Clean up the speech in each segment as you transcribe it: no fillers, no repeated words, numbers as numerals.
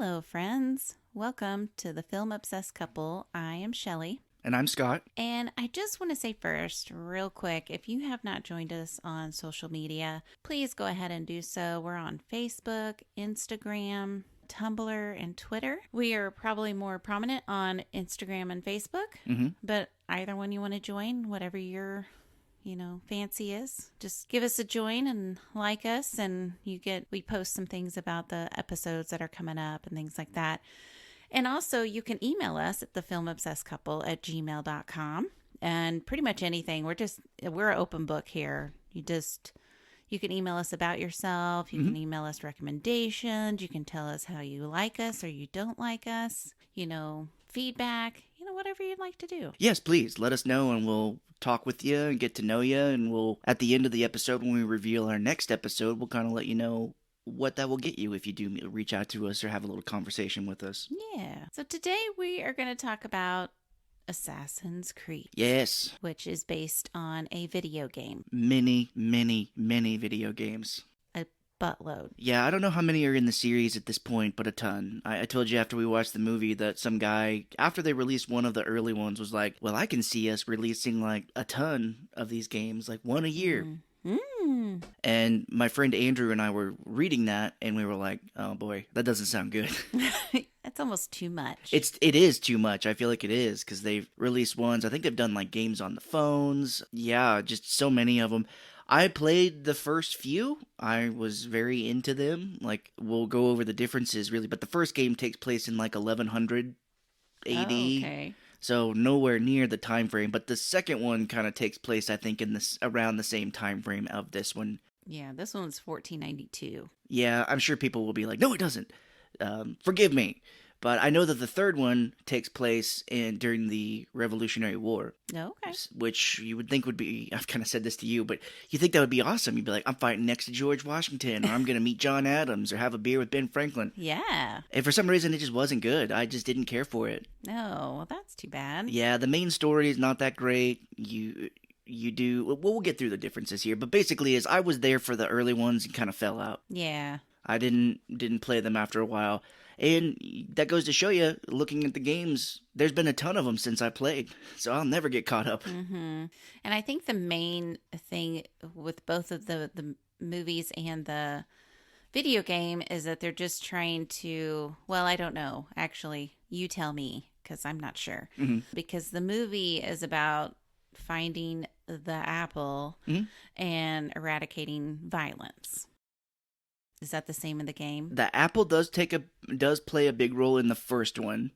Hello, friends. Welcome to the Film Obsessed Couple. I am Shelley. And I'm Scott. And I just want to say first, real quick, if you have not joined us on social media, please go ahead and do so. We're on Facebook, Instagram, Tumblr, and Twitter. We are probably more prominent on Instagram and Facebook, but either one you want to join, whatever your fancy is, just give us a join and like us, and we post some things about the episodes that are coming up and things like that. And also you can email us at thefilmobsessedcouple@gmail.com, and pretty much anything. We're an open book here. You can email us about yourself. You can email us recommendations. You can tell us how you like us or you don't like us, feedback, whatever you'd like to do. Yes, please let us know and we'll talk with you and get to know you. And we'll, at the end of the episode, when we reveal our next episode, we'll kind of let you know what that will get you if you do reach out to us or have a little conversation with us. Yeah. So today we are going to talk about Assassin's Creed. Yes. Which is based on a video game. Many, many, many video games. A buttload. Yeah, I don't know how many are in the series at this point, but a ton. I told you after we watched the movie that some guy, after they released one of the early ones, was like, well, I can see us releasing like a ton of these games, like one a year. And my friend Andrew and I were reading that, and we were like, oh boy, that doesn't sound good. That's almost too much. It is too much. I feel like it is, because they've released ones. I think they've done like games on the phones. Yeah, just so many of them. I played the first few. I was very into them. Like, we'll go over the differences really, but the first game takes place in like 1100 AD. Oh, okay. So nowhere near the time frame, but the second one kind of takes place, I think, in this around the same time frame of this one. Yeah, this one's 1492. Yeah, I'm sure people will be like, no, it doesn't. Forgive me. But I know that the third one takes place during the Revolutionary War. Oh, okay. Which you would think would be, I've kind of said this to you, but you think that would be awesome. You'd be like, I'm fighting next to George Washington, or I'm going to meet John Adams, or have a beer with Ben Franklin. Yeah. And for some reason, it just wasn't good. I just didn't care for it. No, well, that's too bad. Yeah, the main story is not that great. You do, we'll get through the differences here, but basically is I was there for the early ones and kind of fell out. Yeah. I didn't play them after a while. And that goes to show you, looking at the games, there's been a ton of them since I played. So I'll never get caught up. Mm-hmm. And I think the main thing with both of the movies and the video game is that they're just trying to, well, I don't know. Actually, you tell me, because I'm not sure. Because the movie is about finding the apple and eradicating violence. Is that the same in the game? The apple does play a big role in the first one,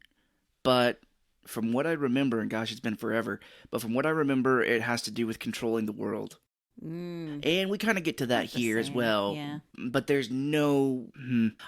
but from what I remember, and gosh, it's been forever, but from what I remember, it has to do with controlling the world. And we kind of get to that here as well. Yeah. But there's no...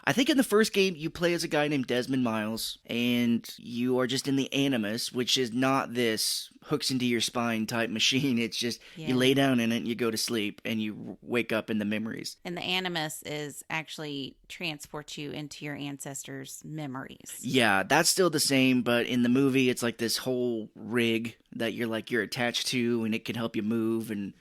I think in the first game, you play as a guy named Desmond Miles, and you are just in the Animus, which is not this hooks into your spine type machine. It's just you lay down in it, and you go to sleep, and you wake up in the memories. And the Animus is actually transports you into your ancestors' memories. Yeah, that's still the same, but in the movie, it's like this whole rig that you're attached to, and it can help you move, and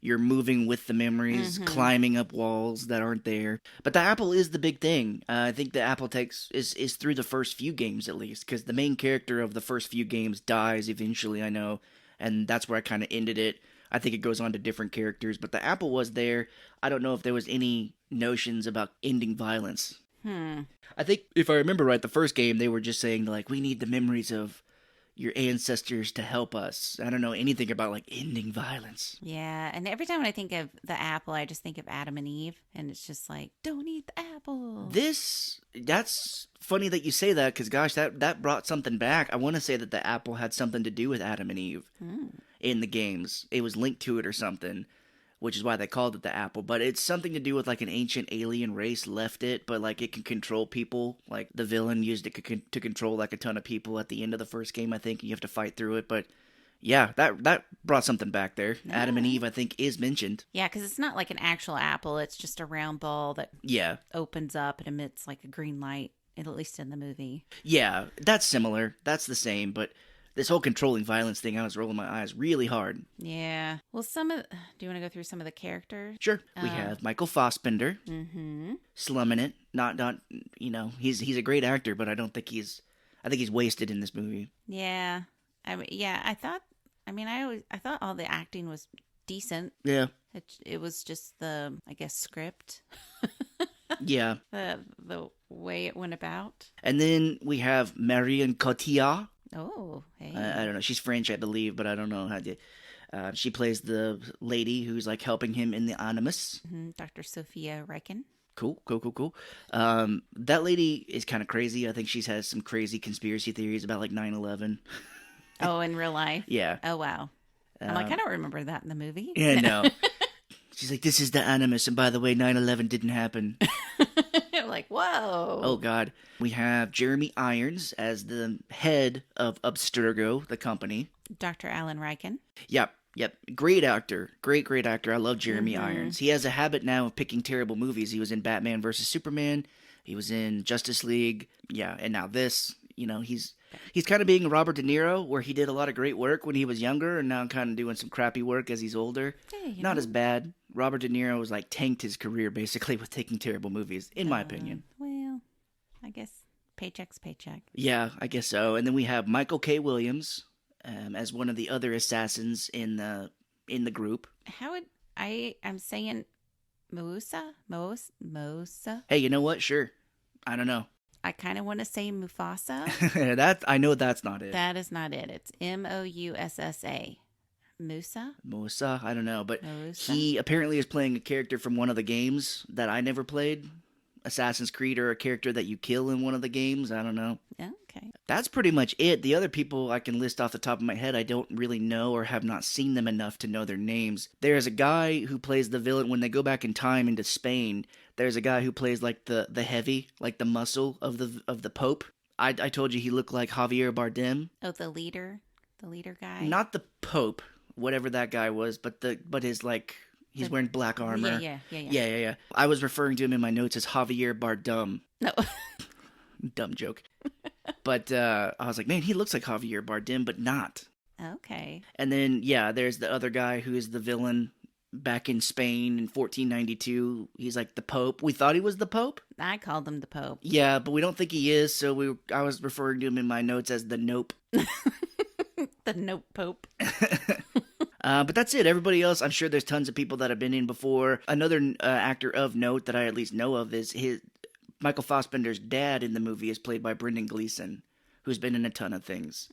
you're moving with the memories, climbing up walls that aren't there. But the apple is the big thing. I think the apple is through the first few games at least, because the main character of the first few games dies eventually, I know, and that's where I kind of ended it. I think it goes on to different characters, but the apple was there. I don't know if there was any notions about ending violence. I think, if I remember right, the first game, they were just saying, like, we need the memories of your ancestors to help us. I don't know anything about like ending violence. Yeah, and every time when I think of the apple, I just think of Adam and Eve, and it's just like, don't eat the apple. That's funny that you say that, because gosh, that brought something back. I want to say that the apple had something to do with Adam and Eve in the games. It was linked to it or something, which is why they called it the apple. But it's something to do with like an ancient alien race left it, but like it can control people. Like the villain used it to control like a ton of people at the end of the first game, I think. You have to fight through it, but yeah, that brought something back there. Yeah. Adam and Eve, I think, is mentioned. Yeah, because it's not like an actual apple. It's just a round ball that opens up and emits like a green light, at least in the movie. Yeah, that's similar. That's the same, but This whole controlling violence thing, I was rolling my eyes really hard. Yeah. Well, do you want to go through some of the characters? Sure. We have Michael Fassbender, slumming it. Not, he's a great actor, but I think he's wasted in this movie. Yeah. I thought all the acting was decent. Yeah. It was just the, I guess, script. Yeah. The way it went about. And then we have Marion Cotillard. Oh, hey. I don't know. She's French, I believe, but I don't know how to. She plays the lady who's like helping him in the Animus. Dr. Sophia Reichen. Cool. That lady is kind of crazy. I think she's has some crazy conspiracy theories about like 9/11. Oh, in real life? Yeah. Oh, wow. I'm like, I don't remember that in the movie. Yeah, no. She's like, this is the Animus, and by the way, 9/11 didn't happen. I'm like, whoa. Oh, God. We have Jeremy Irons as the head of Abstergo, the company. Dr. Alan Riken. Yep. Great actor. Great actor. I love Jeremy Irons. He has a habit now of picking terrible movies. He was in Batman vs. Superman. He was in Justice League. Yeah, and now this. He's kind of being Robert De Niro, where he did a lot of great work when he was younger, and now kind of doing some crappy work as he's older. Yeah, Not as bad. Robert De Niro was like tanked his career basically with taking terrible movies, in my opinion. Well, I guess paycheck's paycheck. Yeah, I guess so. And then we have Michael K. Williams as one of the other assassins in the group. I'm saying Mosa? Hey, you know what? Sure. I don't know. I kind of want to say Mufasa. I know that's not it. That is not it. It's Moussa. Musa? I don't know, but Musa? he apparently is playing a character from one of the games that I never played. Assassin's Creed, or a character that you kill in one of the games. I don't know. Okay. That's pretty much it. The other people I can list off the top of my head, I don't really know or have not seen them enough to know their names. There's a guy who plays the villain when they go back in time into Spain. There's a guy who plays like the heavy, like the muscle of the Pope. I told you he looked like Javier Bardem. Oh, the leader guy. Not the Pope, whatever that guy was, but his like he's wearing black armor. Yeah. I was referring to him in my notes as Javier Bardem. No. Dumb joke. But I was like, man, he looks like Javier Bardem, but not. Okay. And then, there's the other guy who is the villain back in Spain in 1492. He's like the Pope. We thought he was the Pope. I called him the Pope. Yeah, but we don't think he is, so I was referring to him in my notes as the Nope. The Nope Pope. But that's it. Everybody else, I'm sure there's tons of people that have been in before. Another actor of note that I at least know of is Michael Fassbender's dad in the movie is played by Brendan Gleeson, who's been in a ton of things.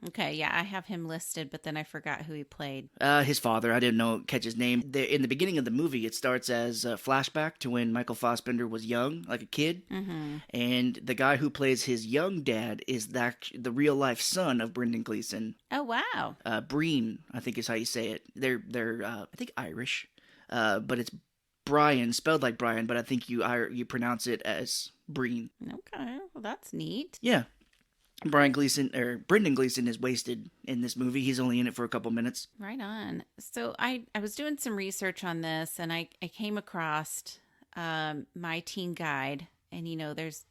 Okay, yeah, I have him listed, but then I forgot who he played. His father, I didn't catch his name. In the beginning of the movie, it starts as a flashback to when Michael Fassbender was young, like a kid. Mm-hmm. And the guy who plays his young dad is the real-life son of Brendan Gleeson. Oh, wow. Breen, I think is how you say it. They're I think Irish, but it's Brian, spelled like Brian, but I think you pronounce it as Breen. Okay, well that's neat. Yeah. Brendan Gleeson is wasted in this movie. He's only in it for a couple minutes. Right on. So I was doing some research on this, and I came across My Teen Guide, and there's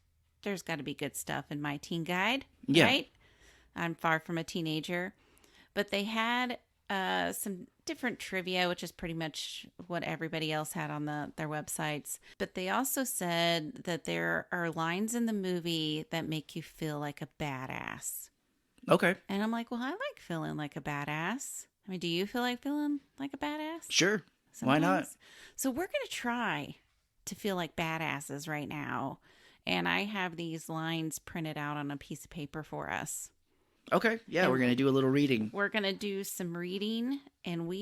got to be good stuff in My Teen Guide, right? I'm far from a teenager, but they had some different trivia, which is pretty much what everybody else had on their websites. But they also said that there are lines in the movie that make you feel like a badass. Okay. And I'm like, well, I like feeling like a badass. I mean, do you feel like feeling like a badass? Sure. Sometimes? Why not? So we're going to try to feel like badasses right now. And I have these lines printed out on a piece of paper for us. Okay. Yeah, we're going to do a little reading. We're going to do some reading, and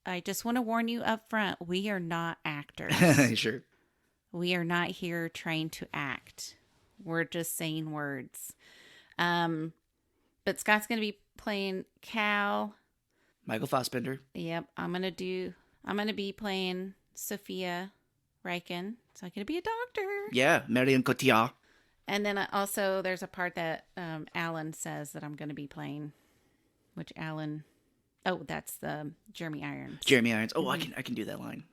I just want to warn you up front, we are not actors. Sure. We are not here trying to act. We're just saying words. But Scott's going to be playing Cal. Michael Fassbender. Yep. I'm going to be playing Sophia Reichen. So I'm going to be a doctor. Yeah, Marion Cotillard. And then also there's a part that Alan says that I'm going to be playing, which Alan, that's the Jeremy Irons. Jeremy Irons. Oh, I can do that line.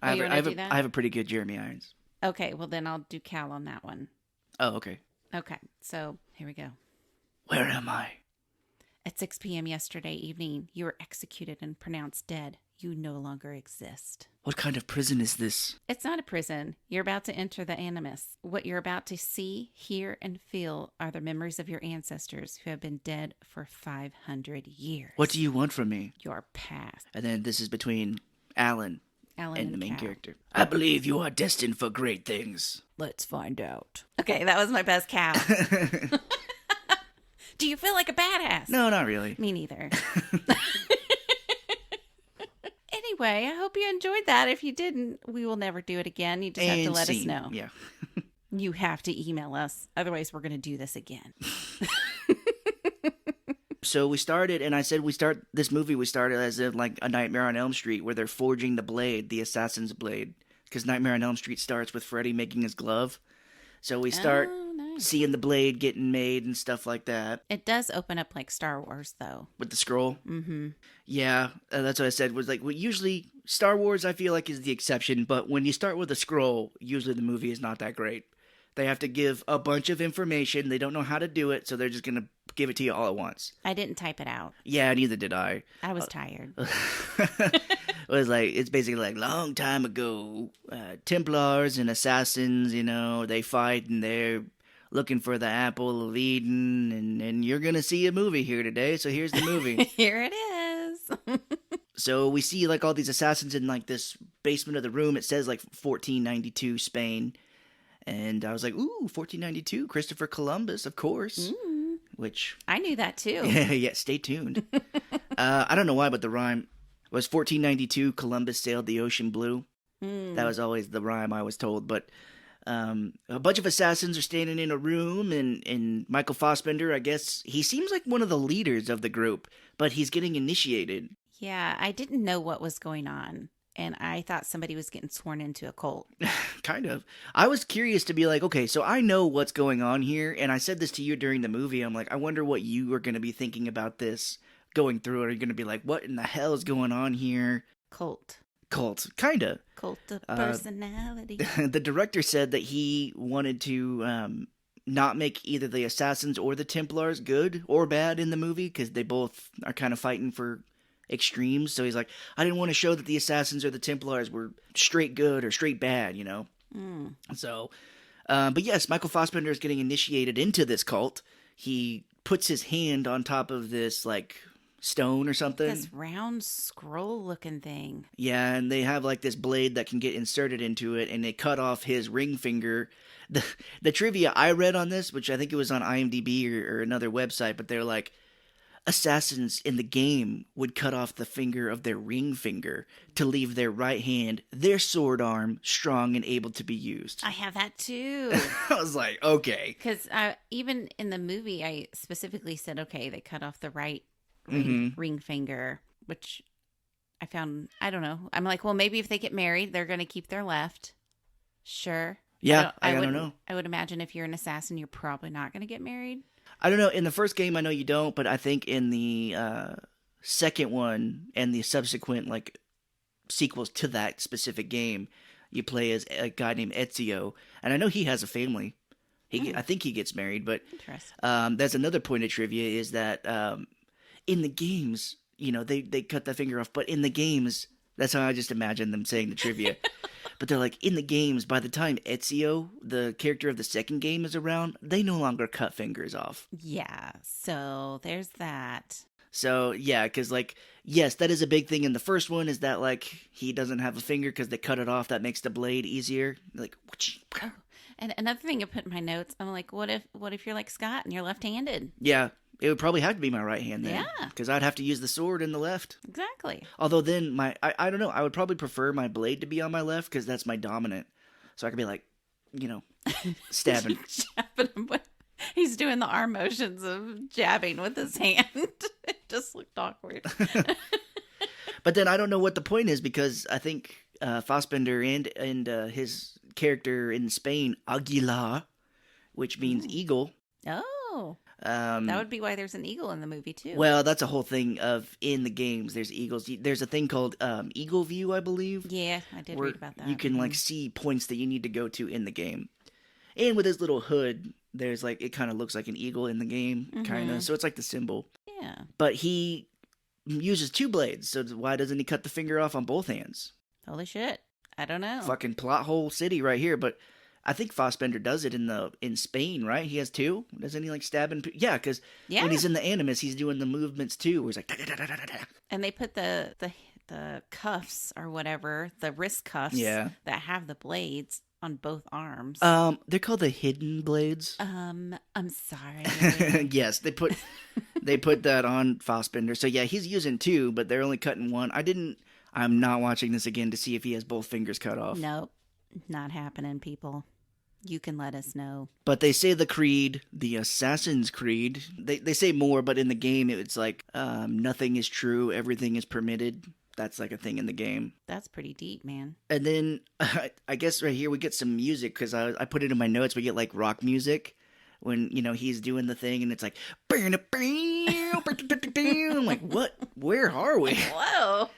I have a pretty good Jeremy Irons. Okay, well then I'll do Cal on that one. Oh, okay. Okay, so here we go. Where am I? At 6 p.m. yesterday evening, you were executed and pronounced dead. You no longer exist. What kind of prison is this? It's not a prison. You're about to enter the Animus. What you're about to see, hear, and feel are the memories of your ancestors who have been dead for 500 years. What do you want from me? Your past. And then this is between Alan and the main Cal. character. I believe you are destined for great things. Let's find out. Okay, that was my best Cal. Do you feel like a badass? No, not really. Me neither. Anyway, I hope you enjoyed that. If you didn't, we will never do it again. You just have to let us know. Yeah. You have to email us. Otherwise, we're going to do this again. So we started, and I said we started as in like a Nightmare on Elm Street, where they're forging the blade, the assassin's blade. Because Nightmare on Elm Street starts with Freddy making his glove. So we start seeing the blade getting made and stuff like that. It does open up like Star Wars, though. With the scroll? Mm-hmm. Yeah, that's what I said. Was like, well, usually Star Wars, I feel like, is the exception. But when you start with a scroll, usually the movie is not that great. They have to give a bunch of information. They don't know how to do it, so they're just going to give it to you all at once. I didn't type it out. Yeah, neither did I. I was tired. It was like, it's basically like, long time ago, Templars and assassins, they fight and they're looking for the apple of Eden, and you're going to see a movie here today, so here's the movie. Here it is. So we see like all these assassins in like this basement of the room. It says like 1492 Spain. And I was like, ooh, 1492, Christopher Columbus, of course. Mm. Which... I knew that too. Yeah, stay tuned. I don't know why, but the rhyme was 1492, Columbus sailed the ocean blue. Mm. That was always the rhyme I was told. But a bunch of assassins are standing in a room, and Michael Fassbender, I guess, he seems like one of the leaders of the group, but he's getting initiated. Yeah, I didn't know what was going on. And I thought somebody was getting sworn into a cult. Kind of. I was curious to be like, okay, so I know what's going on here. And I said this to you during the movie. I'm like, I wonder what you are going to be thinking about this going through it. Are you going to be like, what in the hell is going on here? Cult. Kind of. Cult of personality. The director said that he wanted to not make either the Assassins or the Templars good or bad in the movie, because they both are kind of fighting for extremes. So he's like, I didn't want to show that the Assassins or the Templars were straight good or straight bad, Mm. So, but yes, Michael Fassbender is getting initiated into this cult. He puts his hand on top of this, like, stone or something. This round scroll looking thing. Yeah, and they have, like, this blade that can get inserted into it, and they cut off his ring finger. The trivia I read on this, which I think it was on IMDb or another website, but they're like, assassins in the game would cut off the finger of their ring finger to leave their right hand, their sword arm, strong and able to be used. I have that too. I was like, okay. Because even in the movie, I specifically said, okay, they cut off the right ring finger, which I found, I don't know. I'm like, well, maybe if they get married, they're going to keep their left. Sure. Yeah, I don't know. I would imagine if you're an assassin, you're probably not going to get married. I don't know. In the first game, I know you don't, but I think in the second one and the subsequent like sequels to that specific game, you play as a guy named Ezio, and I know he has a family. I think he gets married, but that's another point of trivia is that in the games, they cut that finger off, but in the games, that's how I just imagine them saying the trivia. But they're like, in the games, by the time Ezio, the character of the second game, is around, they no longer cut fingers off. Yeah, so there's that. So, yeah, because, like, yes, that is a big thing in the first one, is that, like, he doesn't have a finger because they cut it off. That makes the blade easier. Like, oh, and another thing I put in my notes, I'm like, what if you're like Scott and you're left-handed? Yeah, it would probably have to be my right hand then. Yeah. Because I'd have to use the sword in the left. Exactly. Although then I don't know, I would probably prefer my blade to be on my left because that's my dominant. So I could be like, stabbing. Jabbing him with, he's doing the arm motions of jabbing with his hand. It just looked awkward. But then I don't know what the point is because I think Fassbender and his character in Spain, Aguilar, which means eagle. Oh. That would be why there's an eagle in the movie, too. Well, that's a whole thing of in the games, there's eagles. There's a thing called Eagle View, I believe. Yeah, I did read about that. You can, like, see points that you need to go to in the game. And with his little hood, there's, like, it kind of looks like an eagle in the game, kind of. So it's like the symbol. Yeah. But he uses 2 blades, so why doesn't he cut the finger off on both hands? Holy shit. I don't know. Fucking plot hole city right here. But I think Fassbender does it in Spain, right? He has 2. Doesn't he like stabbing? Yeah, because Yeah. when he's in the Animus, he's doing the movements too, where he's like. Da, da, da, da, da, da. And they put the cuffs or whatever, the wrist cuffs that have the blades on both arms. They're called the hidden blades. I'm sorry. Yes, they put that on Fassbender. So yeah, he's using 2, but they're only cutting 1. I'm not watching this again to see if he has both fingers cut off. Nope. Not happening, people. You can let us know. But they say the creed, the Assassin's Creed. They say more, but in the game it's like nothing is true, everything is permitted. That's like a thing in the game. That's pretty deep, man. And then I guess right here we get some music because I put it in my notes. We get like rock music when, he's doing the thing and it's like, I'm like, what? Where are we? Whoa.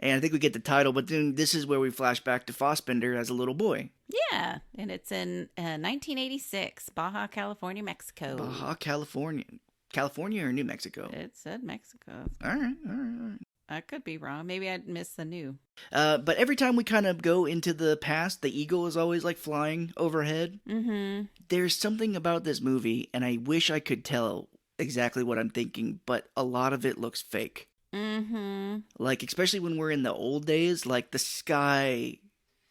And I think we get the title, but then this is where we flash back to Fassbender as a little boy. Yeah, and it's in 1986, Baja California, Mexico. Baja California. California or New Mexico? It said Mexico. All right. I could be wrong. Maybe I missed the new. But every time we kind of go into the past, the eagle is always like flying overhead. Mm-hmm. There's something about this movie, and I wish I could tell exactly what I'm thinking, but a lot of it looks fake. Mm-hmm. Like, especially when we're in the old days, like the sky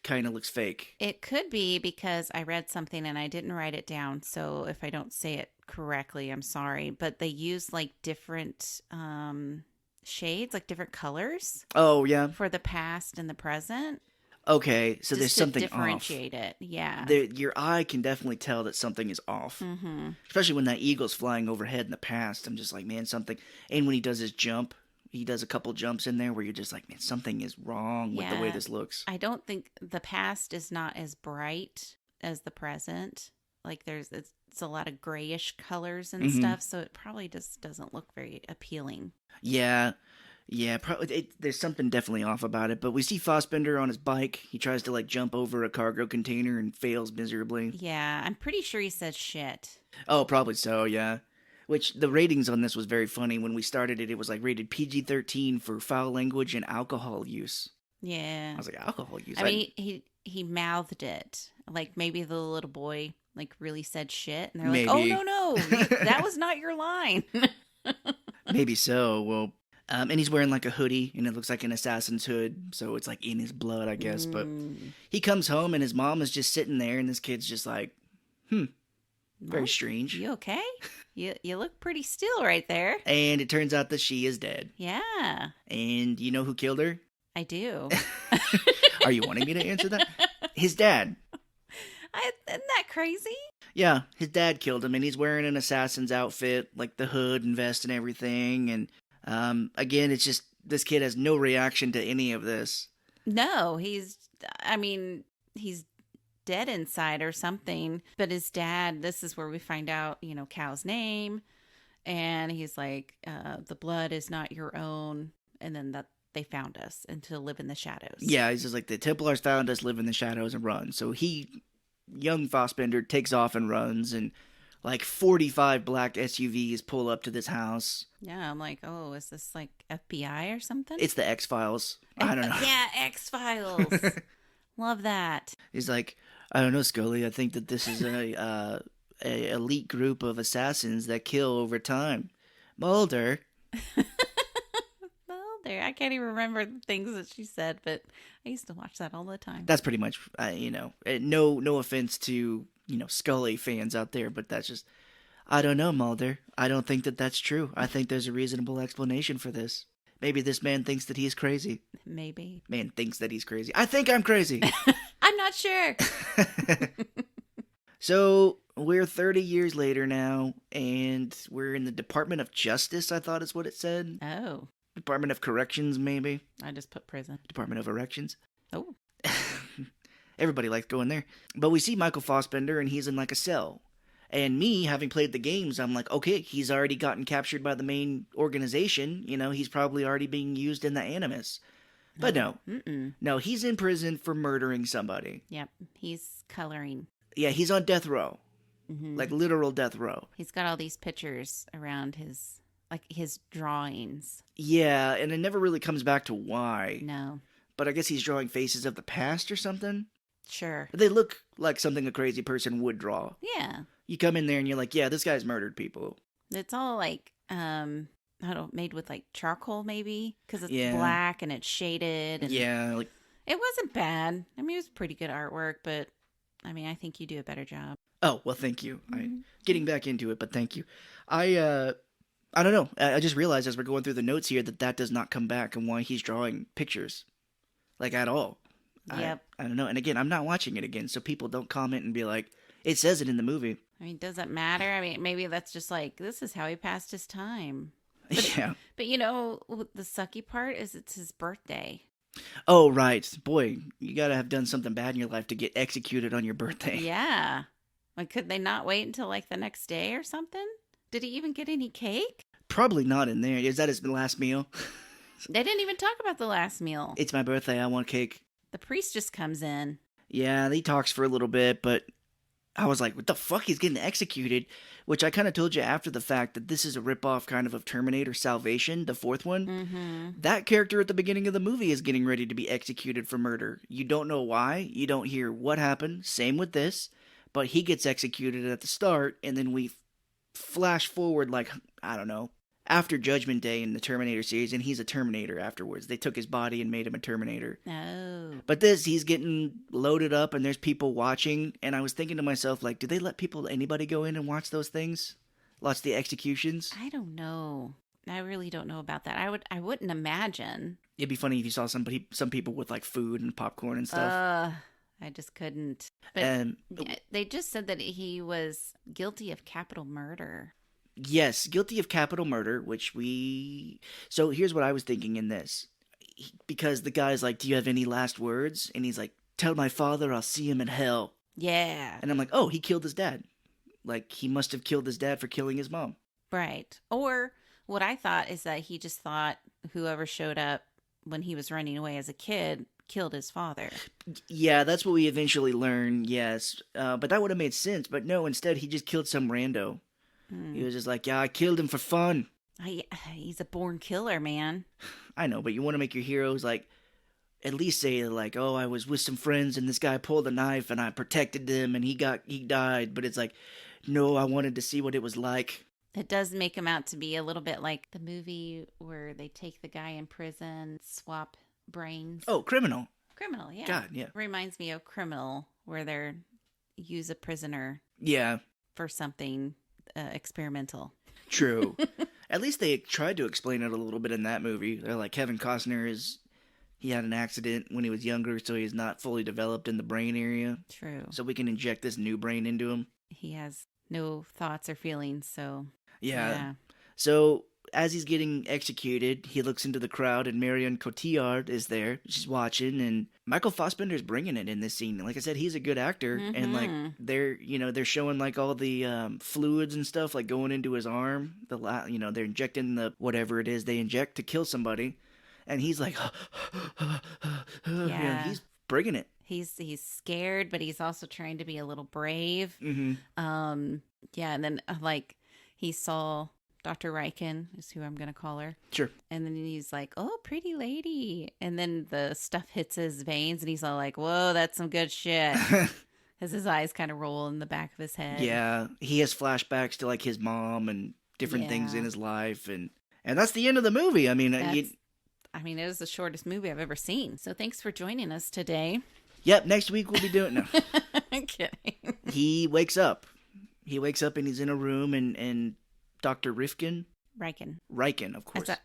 kind of looks fake. It could be because I read something and I didn't write it down. So if I don't say it correctly, I'm sorry. But they use like different shades, like different colors. Oh, yeah. For the past and the present. Okay, so just there's something off. Differentiate it, yeah. Your eye can definitely tell that something is off. Mm-hmm. Especially when that eagle's flying overhead in the past. I'm just like, man, something. And when he does his jump, he does a couple jumps in there where you're just like, man, something is wrong with the way this looks. I don't think the past is not as bright as the present. Like it's a lot of grayish colors and stuff, so it probably just doesn't look very appealing. Yeah, probably. There's something definitely off about it. But we see Fassbender on his bike. He tries to like jump over a cargo container and fails miserably. Yeah, I'm pretty sure he says shit. Oh, probably so. Yeah. Which the ratings on this was very funny. When we started it, it was like rated PG-13 for foul language and alcohol use. Yeah. I was like, alcohol use? I mean, he mouthed it. Like maybe the little boy like really said shit, and they're like, "Oh no, that was not your line." Maybe so. Well, and he's wearing like a hoodie, and it looks like an assassin's hood, so it's like in his blood, I guess. But he comes home, and his mom is just sitting there, and this kid's just like, very strange. You okay? You look pretty still right there. And it turns out that she is dead. Yeah. And you know who killed her? I do. Are you wanting me to answer that? His dad. Isn't that crazy? Yeah, his dad killed him, and he's wearing an assassin's outfit, like the hood and vest and everything. And again, it's just this kid has no reaction to any of this. No, he's dead inside or something. But his dad, this is where we find out, Cal's name. And he's like, the blood is not your own. And then that they found us and to live in the shadows. Yeah, he's just like, the Templars found us, live in the shadows, and run. So young Fassbender takes off and runs, and like 45 black SUVs pull up to this house. Yeah, I'm like, oh, is this like FBI or something? It's the X-Files. I don't know. Yeah, X-Files. Love that. He's like, I don't know, Scully. I think that this is a elite group of assassins that kill over time. Mulder. Mulder. I can't even remember the things that she said, but I used to watch that all the time. That's pretty much, no offense to, Scully fans out there, but that's just, I don't know, Mulder. I don't think that that's true. I think there's a reasonable explanation for this. Maybe this man thinks that he's crazy. Maybe. Man thinks that he's crazy. I think I'm crazy. I'm not sure. So we're 30 years later now, and we're in the Department of Justice, I thought is what it said. Oh. Department of Corrections, maybe. I just put prison. Department of Erections. Oh. Everybody likes going there. But we see Michael Fassbender, and he's in like a cell. And me, having played the games, I'm like, okay, he's already gotten captured by the main organization. He's probably already being used in the Animus. But no. Mm-mm. No, he's in prison for murdering somebody. Yep. He's coloring. Yeah, he's on death row. Mm-hmm. Like literal death row. He's got all these pictures around his like his drawings. Yeah, and it never really comes back to why. No. But I guess he's drawing faces of the past or something. Sure. They look like something a crazy person would draw. Yeah. You come in there and you're like, yeah, this guy's murdered people. It's all like, I don't know, made with like charcoal maybe, because it's Yeah. black and it's shaded. And Yeah, like, it wasn't bad. I mean, it was pretty good artwork, but I mean, I think you do a better job. oh, well, thank you. Mm-hmm. Getting back into it, but thank you. I don't know. I just realized as we're going through the notes here that does not come back and why he's drawing pictures. Like, at all. Yep. I don't know. And again, I'm not watching it again, so people don't comment and be like, it says it in the movie. I mean, does it matter? I mean, maybe that's just like, this is how he passed his time. Yeah. But you know, the sucky part is it's his birthday. Oh, right. Boy, you gotta have done something bad in your life to get executed on your birthday. Yeah. Like, could they not wait until like the next day or something? Did he even get any cake? Probably not in there. Is that his last meal? They didn't even talk about the last meal. It's my birthday. I want cake. The priest just comes in. Yeah, he talks for a little bit, but I was like, what the fuck? He's getting executed. Which I kind of told you after the fact that this is a ripoff kind of Terminator Salvation, the fourth one. Mm-hmm. That character at the beginning of the movie is getting ready to be executed for murder. You don't know why. You don't hear what happened. Same with this. But he gets executed at the start, and then we flash forward like, I don't know, after Judgment Day in the Terminator series, and he's a Terminator afterwards. They took his body and made him a Terminator. Oh. But he's getting loaded up, and there's people watching, and I was thinking to myself, like, do they let anybody go in and watch those things? Watch the executions? I don't know. I really don't know about that. I wouldn't imagine. It'd be funny if you saw some people with, like, food and popcorn and stuff. I just couldn't. But they just said that he was guilty of capital murder. Yes, guilty of capital murder, So here's what I was thinking in this. Because the guy's like, do you have any last words? And he's like, tell my father I'll see him in hell. Yeah. And I'm like, oh, he killed his dad. Like, he must have killed his dad for killing his mom. Right. Or what I thought is that he just thought whoever showed up when he was running away as a kid killed his father. Yeah, that's what we eventually learn, yes. But that would have made sense. But no, instead he just killed some rando. He was just like, yeah, I killed him for fun. He's a born killer, man. I know, but you want to make your heroes, like, at least say, like, oh, I was with some friends and this guy pulled a knife and I protected them and he died. But it's like, no, I wanted to see what it was like. It does make him out to be a little bit like the movie where they take the guy in prison, swap brains. Oh, Criminal. Criminal, yeah. God, yeah. Reminds me of Criminal, where they use a prisoner. Yeah. For something experimental. True. At least they tried to explain it a little bit in that movie. They're like, Kevin Costner he had an accident when he was younger, so he's not fully developed in the brain area. True. So we can inject this new brain into him. He has no thoughts or feelings, so... Yeah. So as he's getting executed, he looks into the crowd, and Marion Cotillard is there. She's watching, and Michael Fassbender's bringing it in this scene. Like I said, he's a good actor, and like they're showing like all the fluids and stuff like going into his arm. They're injecting the whatever it is they inject to kill somebody, and he's like, yeah, he's bringing it. He's scared, but he's also trying to be a little brave. Mm-hmm. Yeah, and then like he saw Dr. Riken is who I'm going to call her. Sure. And then he's like, oh, pretty lady. And then the stuff hits his veins and he's all like, whoa, that's some good shit. As his eyes kind of roll in the back of his head. Yeah. He has flashbacks to like his mom and different things in his life. And that's the end of the movie. I mean, it was the shortest movie I've ever seen. So thanks for joining us today. Yep. Next week we'll be doing it. No. I'm kidding. He wakes up and he's in a room and Dr. Riken, of course. That's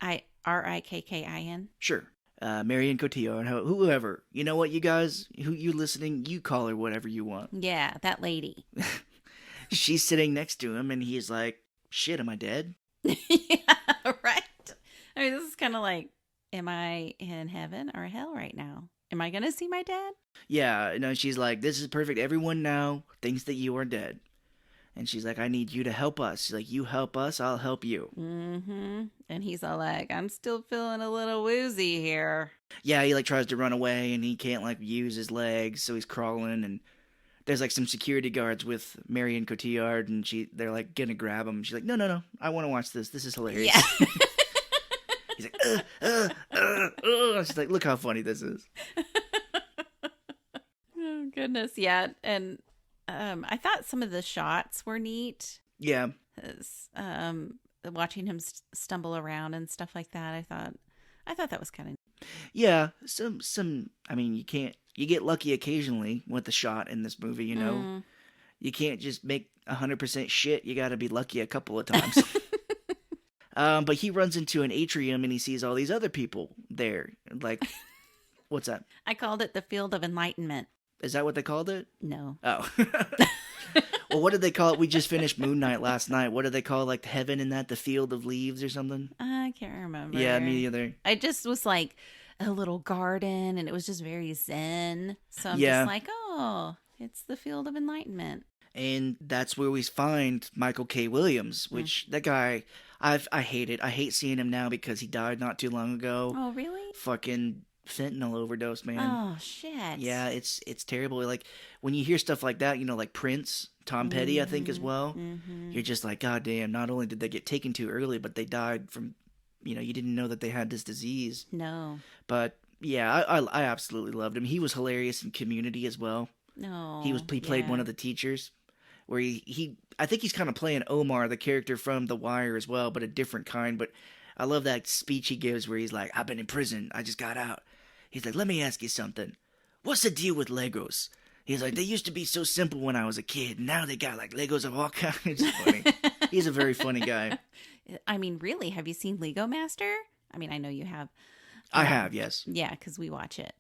Rikkin. Sure. Marion Cotillard, whoever. You know what, you guys, who you listening, you call her whatever you want. Yeah, that lady. She's sitting next to him, and he's like, shit, am I dead? Yeah, right. I mean, this is kind of like, am I in heaven or hell right now? Am I going to see my dad? Yeah, no, she's like, this is perfect. Everyone now thinks that you are dead. And she's like, I need you to help us. She's like, you help us, I'll help you. Mm-hmm. And he's all like, I'm still feeling a little woozy here. Yeah, he like tries to run away and he can't like use his legs, so he's crawling. And there's like some security guards with Marion Cotillard, and they're like gonna grab him. She's like, no, I want to watch this. This is hilarious. Yeah. He's like, she's like, look how funny this is. Oh, goodness. Yeah. And I thought some of the shots were neat. Yeah. Watching him stumble around and stuff like that. I thought that was kind of neat. Yeah. Some, I mean, you get lucky occasionally with the shot in this movie, you know? You can't just make 100% shit. You got to be lucky a couple of times. But he runs into an atrium and he sees all these other people there. Like, what's that? I called it the Field of Enlightenment. Is that what they called it? No. Oh. Well, what did they call it? We just finished Moon Knight last night. What did they call like heaven in that? The Field of Leaves or something? I can't remember. Yeah, me either. I just was like a little garden and it was just very zen. So I'm just like, oh, it's the Field of Enlightenment. And that's where we find Michael K. Williams, which that guy, I hate it. I hate seeing him now because he died not too long ago. Oh, really? Fucking fentanyl overdose, man. Oh, shit. Yeah, it's terrible. Like, when you hear stuff like that, you know, like Prince, Tom Petty, I think, as well, you're just like, God damn, not only did they get taken too early, but they died from, you know, you didn't know that they had this disease. No. But, yeah, I absolutely loved him. He was hilarious in Community as well. No. He played one of the teachers. Where I think he's kind of playing Omar, the character from The Wire as well, but a different kind. But I love that speech he gives where he's like, I've been in prison. I just got out. He's like, let me ask you something. What's the deal with Legos? He's like, they used to be so simple when I was a kid. Now they got like Legos of all kinds. It's funny. He's a very funny guy. I mean, really, have you seen Lego Master? I mean, I know you have. I have, yes. Yeah, because we watch it.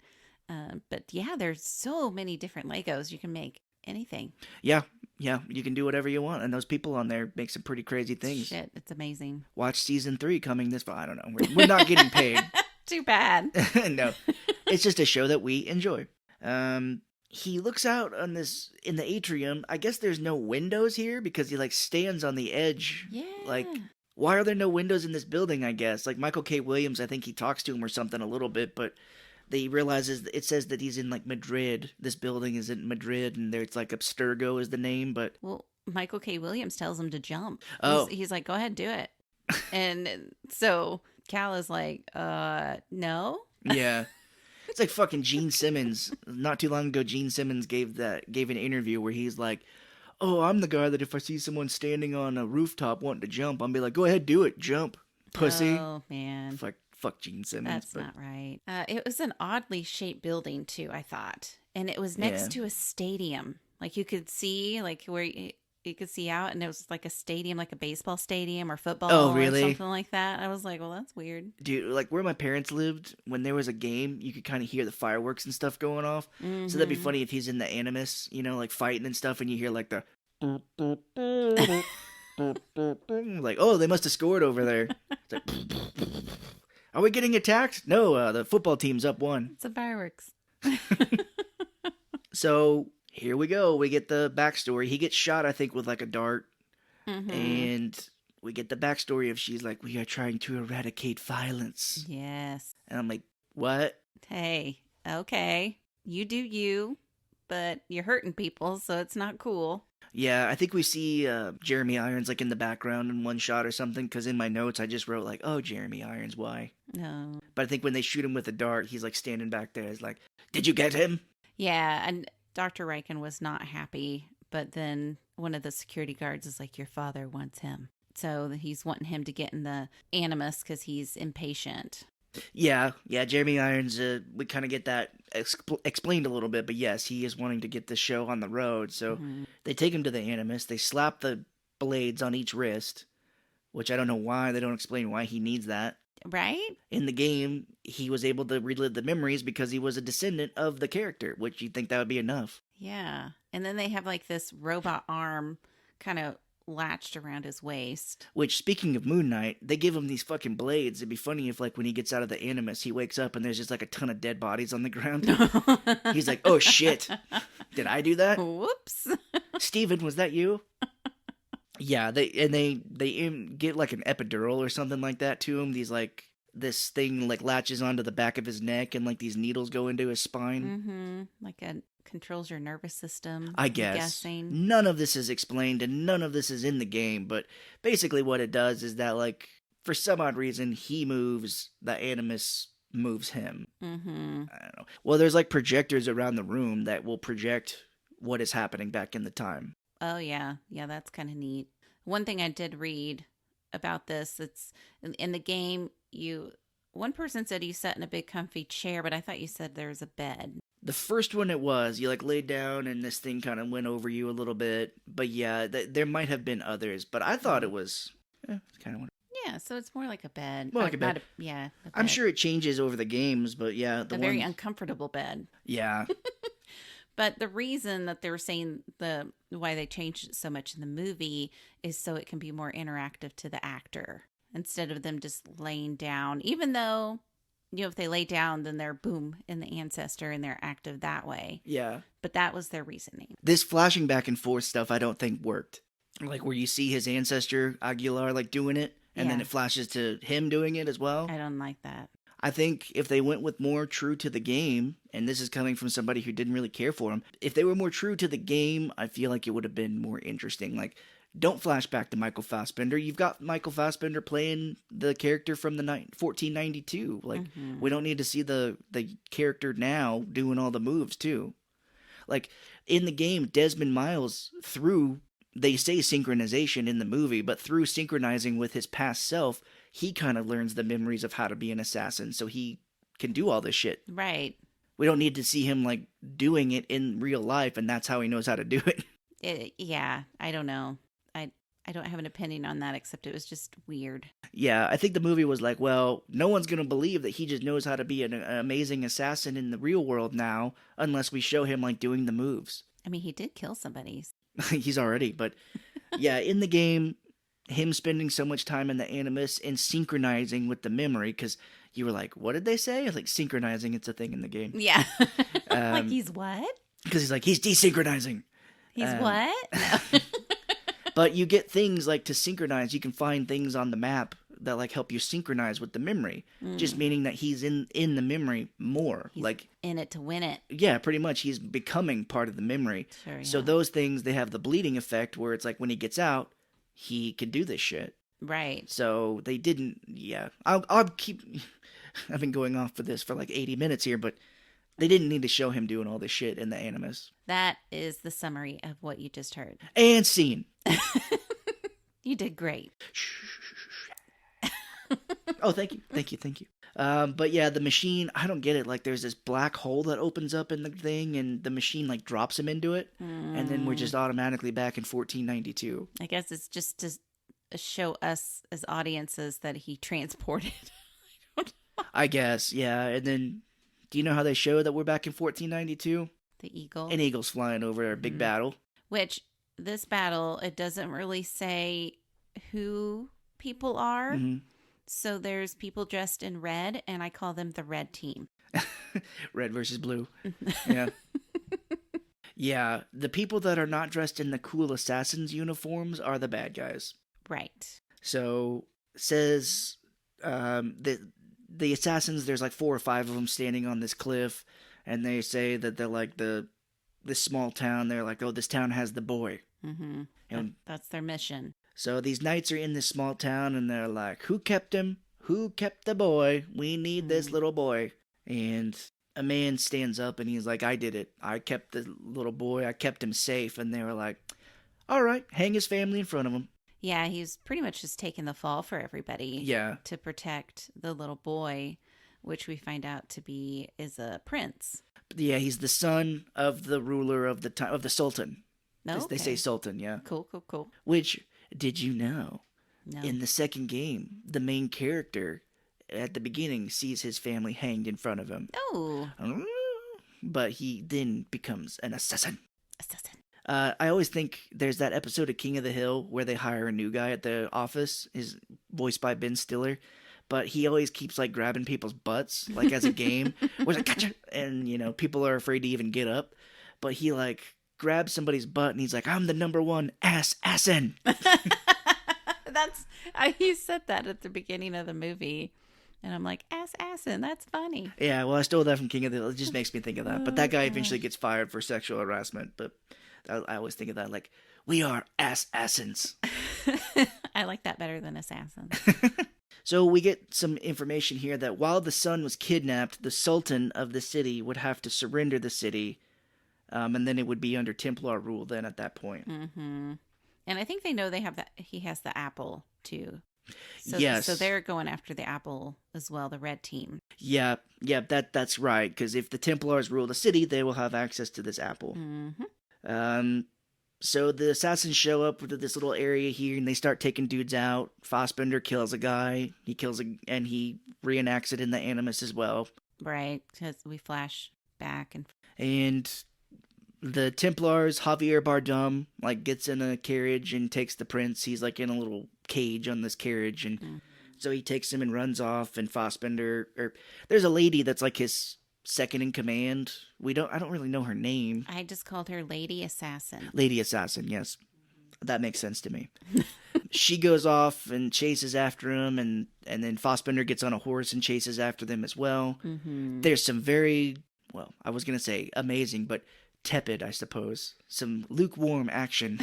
But yeah, there's so many different Legos. You can make anything. Yeah, you can do whatever you want, and those people on there make some pretty crazy things. Shit, it's amazing. Watch season 3 coming this fall. I don't know. We're not getting paid. Too bad. No, it's just a show that we enjoy. He looks out on in the atrium. I guess there's no windows here because he like stands on the edge. Yeah. Like, why are there no windows in this building? I guess like Michael K. Williams. I think he talks to him or something a little bit, but. He realizes it says that he's in like Madrid. This building is in Madrid, and there's like Abstergo is the name. But Michael K. Williams tells him to jump. Oh, he's like, go ahead, do it. And so Cal is like, no. Yeah, it's like fucking Gene Simmons. Not too long ago, Gene Simmons gave an interview where he's like, "Oh, I'm the guy that if I see someone standing on a rooftop wanting to jump, I'll be like, go ahead, do it, jump, pussy." Oh man. Fuck Gene Simmons. That's not right. It was an oddly shaped building too, I thought. And it was next to a stadium. Like you could see like where you could see out, and it was like a stadium, like a baseball stadium or football or something like that. I was like, well, that's weird. Dude, like where my parents lived, when there was a game, you could kind of hear the fireworks and stuff going off. So that'd be funny if he's in the Animus, you know, like fighting and stuff, and you hear like the like, oh, they must have scored over there. It's like, are we getting attacked? No, the football team's up 1. It's a fireworks. So here we go. We get the backstory. He gets shot, I think, with like a dart. And we get the backstory of she's like, we are trying to eradicate violence. Yes. And I'm like, what? Hey, okay. You do you, but you're hurting people, so it's not cool. Yeah, I think we see Jeremy Irons like in the background in one shot or something, because in my notes I just wrote like, oh, Jeremy Irons, why? No. But I think when they shoot him with a dart, he's like standing back there. He's like, did you get him? Yeah, and Dr. Riken was not happy, but then one of the security guards is like, your father wants him. So he's wanting him to get in the Animus because he's impatient. Yeah, Jeremy Irons, we kind of get that explained a little bit, but yes, he is wanting to get the show on the road, so they take him to the Animus, they slap the blades on each wrist, which I don't know why, they don't explain why he needs that. Right? In the game, he was able to relive the memories because he was a descendant of the character, which you'd think that would be enough. Yeah, and then they have like this robot arm kind of latched around his waist. Which, speaking of Moon Knight, they give him these fucking blades. It'd be funny if, like, when he gets out of the Animus, he wakes up and there's just, like, a ton of dead bodies on the ground. He's like, oh, shit. Did I do that? Whoops. Steven, was that you? Yeah, they get, like, an epidural or something like that to him. These, like, this thing, like, latches onto the back of his neck and, like, these needles go into his spine. Like a controls your nervous system. I I'm guess. guessing. None of this is explained and none of this is in the game, but basically what it does is that, like, for some odd reason, he moves, the Animus moves him. Mm-hmm. I don't know. Well, there's like projectors around the room that will project what is happening back in the time. Oh, yeah. Yeah, that's kind of neat. One thing I did read about this, it's in the game, one person said you sat in a big comfy chair, but I thought you said there was a bed. The first one it was, you like laid down and this thing kind of went over you a little bit. But yeah, there might have been others, but I thought it was kind of Yeah, so it's more like a bed. more like a bed. A bed. I'm sure it changes over the games, but yeah, very uncomfortable bed. Yeah. But the reason that they're saying why they changed it so much in the movie is so it can be more interactive to the actor instead of them just laying down. Even though, if they lay down, then they're boom in the ancestor and they're active that way. Yeah. But that was their reasoning. This flashing back and forth stuff I don't think worked. Like where you see his ancestor, Aguilar, like doing it, and then it flashes to him doing it as well. I don't like that. I think if they went with more true to the game, and this is coming from somebody who didn't really care for him, if they were more true to the game, I feel like it would have been more interesting. Like, don't flash back to Michael Fassbender. You've got Michael Fassbender playing the character from the 1492. Like, we don't need to see the character now doing all the moves, too. Like, in the game, Desmond Miles, they say synchronization in the movie, but through synchronizing with his past self, he kind of learns the memories of how to be an assassin, so he can do all this shit. Right. We don't need to see him, like, doing it in real life, and that's how he knows how to do it. Yeah, I don't know. I don't have an opinion on that, except it was just weird. Yeah, I think the movie was like, well, no one's going to believe that he just knows how to be an amazing assassin in the real world now, unless we show him, like, doing the moves. I mean, he did kill somebody. He's already, but yeah, in the game, him spending so much time in the Animus and synchronizing with the memory, because you were like, what did they say? Like, synchronizing, it's a thing in the game. Yeah. Like, he's what? Because he's like, he's desynchronizing. He's what? No. But you get things like to synchronize. You can find things on the map that like help you synchronize with the memory. Just meaning that he's in the memory more. He's like in it to win it. Yeah, pretty much. He's becoming part of the memory. Sure, yeah. So those things, they have the bleeding effect where it's like when he gets out, he can do this shit. Right. So they didn't. Yeah, I'll keep. I've been going off for this for like 80 minutes here, but they didn't need to show him doing all this shit in the Animus. That is the summary of what you just heard. And scene. You did great. Oh, thank you. But yeah, the machine, I don't get it. Like, there's this black hole that opens up in the thing, and the machine, like, drops him into it, and then we're just automatically back in 1492. I guess it's just to show us as audiences that he transported. I don't know. I guess, yeah. And then, do you know how they show that we're back in 1492? The eagle. An eagle's flying over a big battle. Which, this battle, it doesn't really say who people are. Mm-hmm. So there's people dressed in red, and I call them the red team. Red versus blue. Yeah. Yeah, the people that are not dressed in the cool assassin's uniforms are the bad guys. Right. So, says the assassins, there's like 4 or 5 of them standing on this cliff, and they say that they're like this small town. They're like, oh, this town has the boy. Mm-hmm. And that's their mission. So these knights are in this small town, and they're like, who kept him? Who kept the boy? We need this little boy. And a man stands up, and he's like, I did it. I kept the little boy. I kept him safe. And they were like, all right, hang his family in front of him. Yeah, he's pretty much just taking the fall for everybody. Yeah. To protect the little boy, which we find out to be is a prince. Yeah, he's the son of the ruler of the Sultan. No, They say Sultan, yeah. Cool. Which, did you know? No. In the second game, the main character at the beginning sees his family hanged in front of him. Oh. But he then becomes an assassin. I always think there's that episode of King of the Hill where they hire a new guy at the office, is voiced by Ben Stiller, but he always keeps like grabbing people's butts, like as a game. Where like, gotcha! And people are afraid to even get up, but he like grabs somebody's butt and he's like, I'm the #1 assassin. He said that at the beginning of the movie. And I'm like, assassin, that's funny. Yeah, well, I stole that from King of the Hill. It just makes me think of that. But that guy eventually gets fired for sexual harassment. But I always think of that like, we are assassins. I like that better than assassin. So we get some information here that while the son was kidnapped, the Sultan of the city would have to surrender the city. And then it would be under Templar rule then at that point. Mm-hmm. And I think they know he has the apple too. So, yes. So they're going after the apple as well, the red team. Yeah, that's right. Because if the Templars rule the city, they will have access to this apple. Mm-hmm. So the assassins show up to this little area here, and they start taking dudes out. Fassbender kills a guy. And he reenacts it in the Animus as well. Right, because we flash back and the Templars, Javier Bardem, like gets in a carriage and takes the prince. He's like in a little cage on this carriage, and so he takes him and runs off. And Fassbender, there's a lady that's like his second in command. I don't really know her name. I just called her Lady Assassin. Lady Assassin, yes. That makes sense to me. She goes off and chases after him, and then Fassbender gets on a horse and chases after them as well. Mm-hmm. There's some very, well, I was going to say amazing, but tepid, I suppose. Some lukewarm action.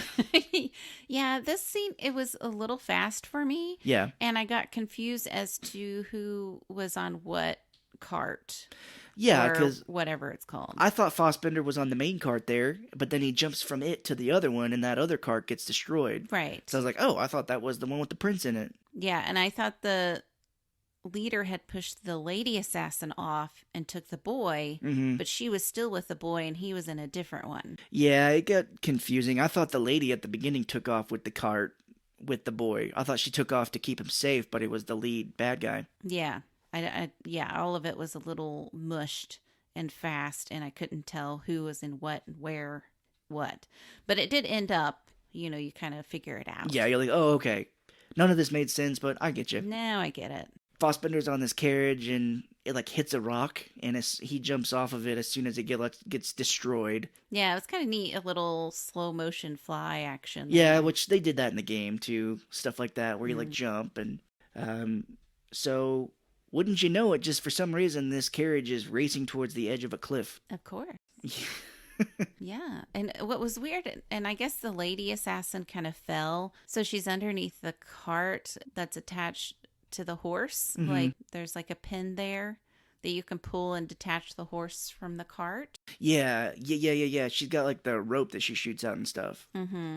Yeah, this scene, it was a little fast for me. Yeah. And I got confused as to who was on what cart. Yeah, because whatever it's called. I thought Fassbender was on the main cart there, but then he jumps from it to the other one, and that other cart gets destroyed. Right. So I was like, oh, I thought that was the one with the prince in it. Yeah, and I thought the leader had pushed the lady assassin off and took the boy, but she was still with the boy, and he was in a different one. Yeah, it got confusing. I thought the lady at the beginning took off with the cart with the boy. I thought she took off to keep him safe, but it was the lead bad guy. Yeah. Yeah, all of it was a little mushed and fast, and I couldn't tell who was in what and where what. But it did end up, you kind of figure it out. Yeah, you're like, oh, okay. None of this made sense, but I get you. Now I get it. Fassbender's on this carriage, and it like hits a rock, and he jumps off of it as soon as it gets destroyed. Yeah, it was kind of neat, a little slow motion fly action. Yeah, which they did that in the game too, stuff like that, where you like jump, and so wouldn't you know it, just for some reason this carriage is racing towards the edge of a cliff. Of course. Yeah, and what was weird, and I guess the lady assassin kind of fell, so she's underneath the cart that's attached to the horse. Like there's like a pin there that you can pull and detach the horse from the cart. Yeah. She's got like the rope that she shoots out and stuff.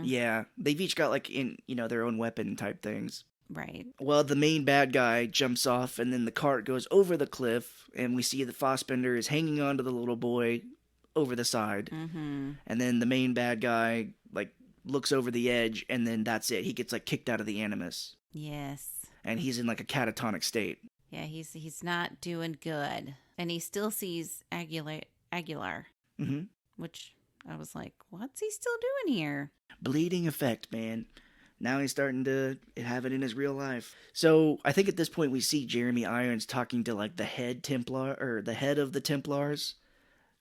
Yeah, they've each got like their own weapon type things. Right. Well, the main bad guy jumps off, and then the cart goes over the cliff, and we see that Fassbender is hanging on to the little boy over the side. And then the main bad guy like looks over the edge, and then that's it. He gets like kicked out of the Animus. Yes. And he's in like a catatonic state. Yeah, he's not doing good. And he still sees Aguilar. Which I was like, what's he still doing here? Bleeding effect, man. Now he's starting to have it in his real life. So I think at this point we see Jeremy Irons talking to like the head Templar, or the head of the Templars,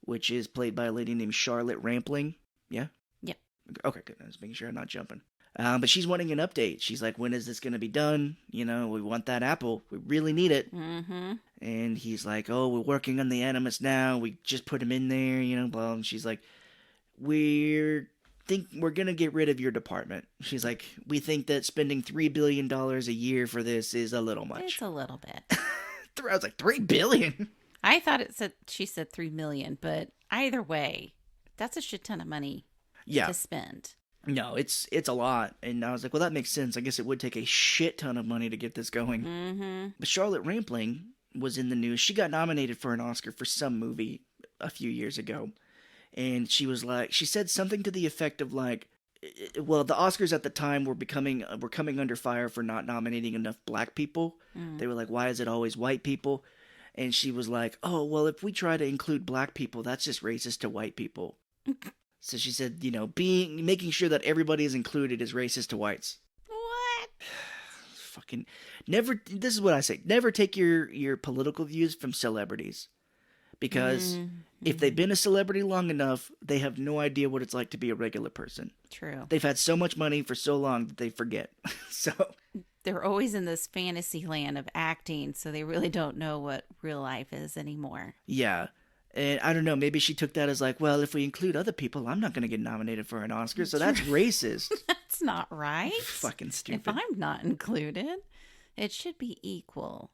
which is played by a lady named Charlotte Rampling. Yeah? Yep. Okay, good. I was making sure I'm not jumping. But she's wanting an update. She's like, when is this going to be done? We want that apple. We really need it. And he's like, oh, we're working on the Animus now. We just put him in there, blah. And she's like, we're going to get rid of your department. She's like, we think that spending $3 billion a year for this is a little much. It's a little bit. I was like, $3 billion? I thought she said 3 million, but either way, that's a shit ton of money to spend. No, it's a lot. And I was like, well, that makes sense. I guess it would take a shit ton of money to get this going. But Charlotte Rampling was in the news. She got nominated for an Oscar for some movie a few years ago. And she said something to the effect of like, well, the Oscars at the time were coming under fire for not nominating enough black people. They were like, why is it always white people? And she was like, oh, well, if we try to include black people, that's just racist to white people. So she said, making sure that everybody is included is racist to whites. What? Fucking never. This is what I say. Never take your political views from celebrities. Because if they've been a celebrity long enough, they have no idea what it's like to be a regular person. True. They've had so much money for so long that they forget. So they're always in this fantasy land of acting, so they really don't know what real life is anymore. Yeah. And I don't know, maybe she took that as like, well, if we include other people, I'm not going to get nominated for an Oscar, so that's racist. That's not right. Fucking stupid. If I'm not included, it should be equal.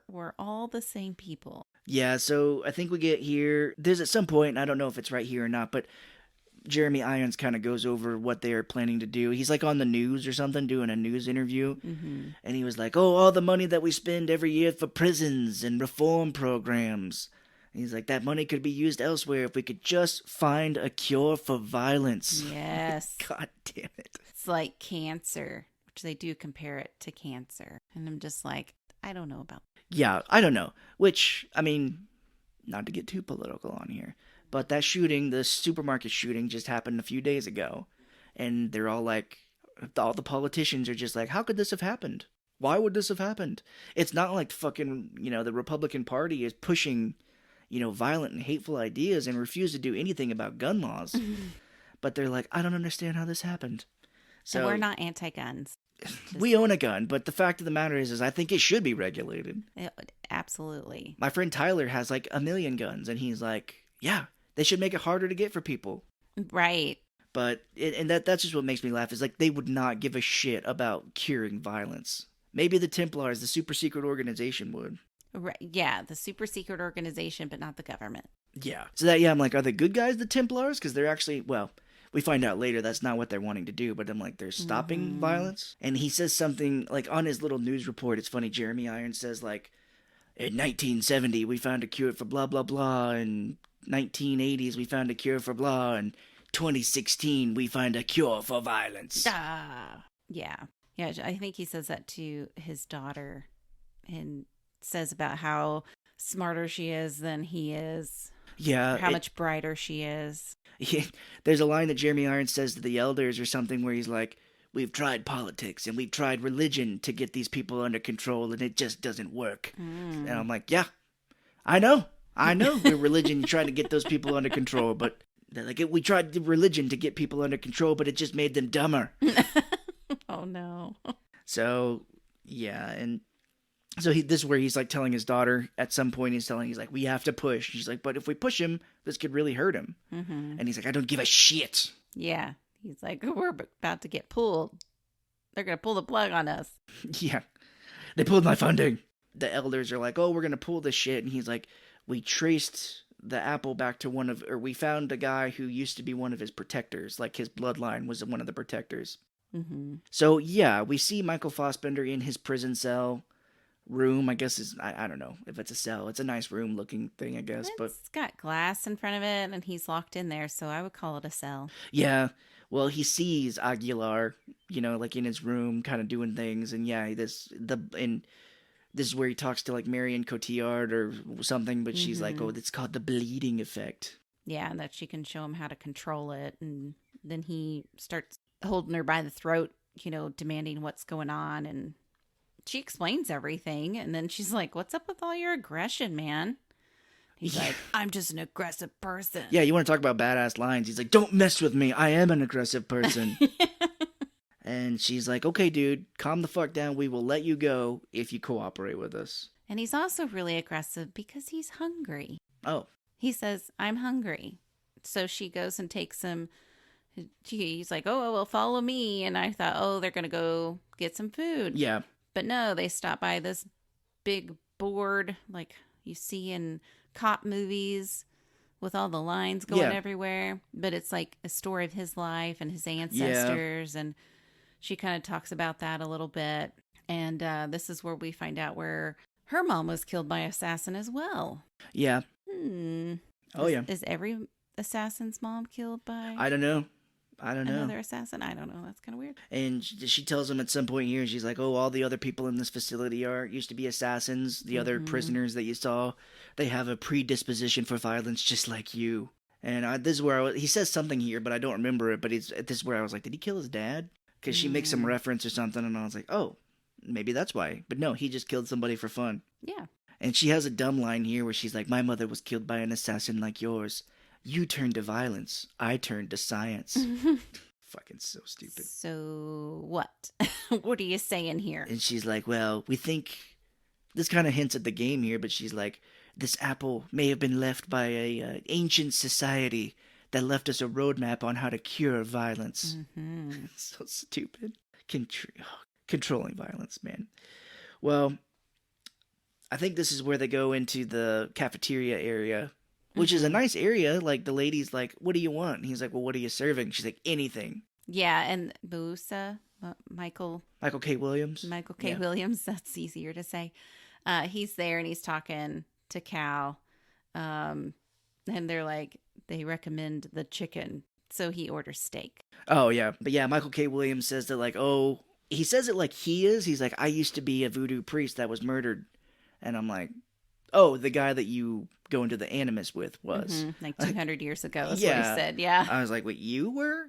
We're all the same people. Yeah, so I think we get here. There's at some point, and I don't know if it's right here or not, but Jeremy Irons kind of goes over what they are planning to do. He's like on the news or something, doing a news interview. And he was like, oh, all the money that we spend every year for prisons and reform programs. And he's like, that money could be used elsewhere if we could just find a cure for violence. Yes. God damn it. It's like cancer, which they do compare it to cancer. And I'm just like, I don't know about that. Yeah, I don't know. Which, I mean, not to get too political on here, but that shooting, the supermarket shooting, just happened a few days ago. And they're all like, all the politicians are just like, how could this have happened? Why would this have happened? It's not like fucking, the Republican Party is pushing, violent and hateful ideas and refuse to do anything about gun laws. But they're like, I don't understand how this happened. So and we're not anti-guns. We own a gun, but the fact of the matter is I think it should be regulated. Absolutely. My friend Tyler has like 1 million guns, and he's like, yeah, they should make it harder to get for people. Right. But, that's just what makes me laugh, is like they would not give a shit about curing violence. Maybe the Templars, the super secret organization, would. Right. Yeah, the super secret organization, but not the government. Yeah. So I'm like, are the good guys the Templars? Because they're actually, well, we find out later that's not what they're wanting to do, but I'm like, they're stopping violence. And he says something, like on his little news report, it's funny, Jeremy Irons says like, in 1970 we found a cure for blah, blah, blah. In 1980s we found a cure for blah. In 2016 we find a cure for violence. Yeah. Yeah, I think he says that to his daughter and says about how smarter she is than he is. Yeah. How much brighter she is. There's a line that Jeremy Irons says to the elders or something where he's like, we've tried politics and we've tried religion to get these people under control and it just doesn't work. And I'm like, yeah, I know with religion you try to get those people under control, but like we tried religion to get people under control, but it just made them dumber. Oh no. So yeah, and so this is where he's like telling his daughter at some point, he's like, we have to push. She's like, but if we push him, this could really hurt him. And he's like, I don't give a shit. Yeah. He's like, we're about to get pulled. They're going to pull the plug on us. Yeah. They pulled my funding. The elders are like, oh, we're going to pull this shit. And he's like, we traced the apple back to we found a guy who used to be one of his protectors. Like his bloodline was one of the protectors. So yeah, we see Michael Fassbender in his prison cell room. I guess I don't know if it's a cell. It's a nice room looking thing, I guess. But it's got glass in front of it and he's locked in there. So I would call it a cell. Yeah. Well, he sees Aguilar, like in his room kind of doing things. And yeah, this is where he talks to like Marion Cotillard or something. But she's like, oh, it's called the bleeding effect. Yeah. And that she can show him how to control it. And then he starts holding her by the throat, demanding what's going on. And she explains everything. And then she's like, what's up with all your aggression, man? He's like, I'm just an aggressive person. Yeah, you want to talk about badass lines. He's like, don't mess with me. I am an aggressive person. And she's like, okay, dude, calm the fuck down. We will let you go if you cooperate with us. And he's also really aggressive because he's hungry. Oh. He says, I'm hungry. So she goes and takes him. He's like, oh, well, follow me. And I thought, oh, they're going to go get some food. Yeah. But no, they stop by this big board like you see in cop movies with all the lines going everywhere. But it's like a story of his life and his ancestors. And she kind of talks about that a little bit. And this is where we find out where her mom was killed by an assassin as well. Yeah. Oh, yeah. Is every assassin's mom killed by? I don't know. Another assassin? I don't know. That's kind of weird. And she tells him at some point here, she's like, oh, all the other people in this facility used to be assassins. The other prisoners that you saw, they have a predisposition for violence just like you. And this is where he says something here, but I don't remember it. But this is where I was like, did he kill his dad? Because she makes some reference or something, and I was like, oh, maybe that's why. But no, he just killed somebody for fun. Yeah. And she has a dumb line here where she's like, my mother was killed by an assassin like yours. You turned to violence. I turned to science. fucking so stupid. So what? What are you saying here? And she's like, well, we think this kind of hints at the game here, but she's like, this apple may have been left by a ancient society that left us a roadmap on how to cure violence. Mm-hmm. So stupid. Controlling violence, man. Well, I think this is where they go into the cafeteria area, which is a nice area. Like, the lady's like, what do you want? And he's like, well, what are you serving? She's like, anything. Yeah, and Boosa, Michael K. Williams. Michael K. Williams, that's easier to say. He's there and he's talking to Cal. And they're like, they recommend the chicken. So he orders steak. Oh, yeah. But yeah, Michael K. Williams says that, like, oh, he says it like he is. He's like, I used to be a voodoo priest that was murdered. And I'm like, oh, the guy that you go into the Animus with was. Mm-hmm. Like 200 years ago is yeah. what he said. Yeah. I was like, wait, you were?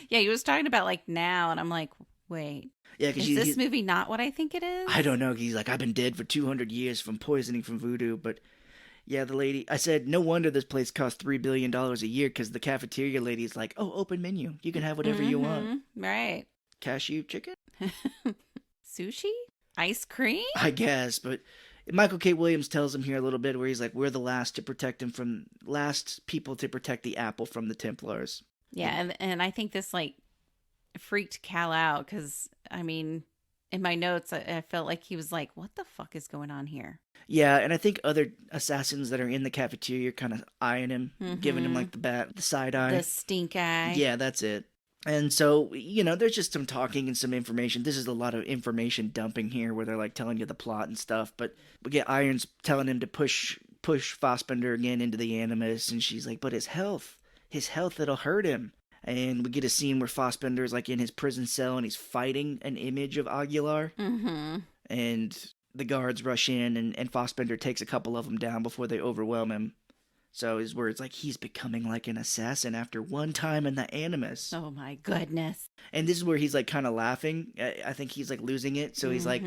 Yeah, he was talking about like now. And I'm like, wait. Yeah, is this movie not what I think it is? I don't know. He's like, I've been dead for 200 years from poisoning from voodoo. But yeah, the lady, I said, no wonder this place costs $3 billion a year, because the cafeteria lady's like, oh, open menu. You can have whatever you want. Right. Cashew chicken? Sushi? Ice cream? I guess, but Michael K. Williams tells him here a little bit where he's like, we're the last people to protect the apple from the Templars. Yeah, and I think this, like, freaked Cal out, because, I mean, in my notes, I felt like he was like, what the fuck is going on here? Yeah, and I think other assassins that are in the cafeteria kind of eyeing him, giving him, like, the side eye. The stink eye. Yeah, that's it. And so, there's just some talking and some information. This is a lot of information dumping here where they're, like, telling you the plot and stuff. But we get Irons telling him to push Fassbender again into the Animus, and she's like, but his health, it'll hurt him. And we get a scene where Fassbender is, like, in his prison cell, and he's fighting an image of Aguilar. Mm-hmm. And the guards rush in, and Fassbender takes a couple of them down before they overwhelm him. So his words like, he's becoming like an assassin after one time in the Animus. Oh my goodness. And this is where he's like kind of laughing. I think he's like losing it. So he's like,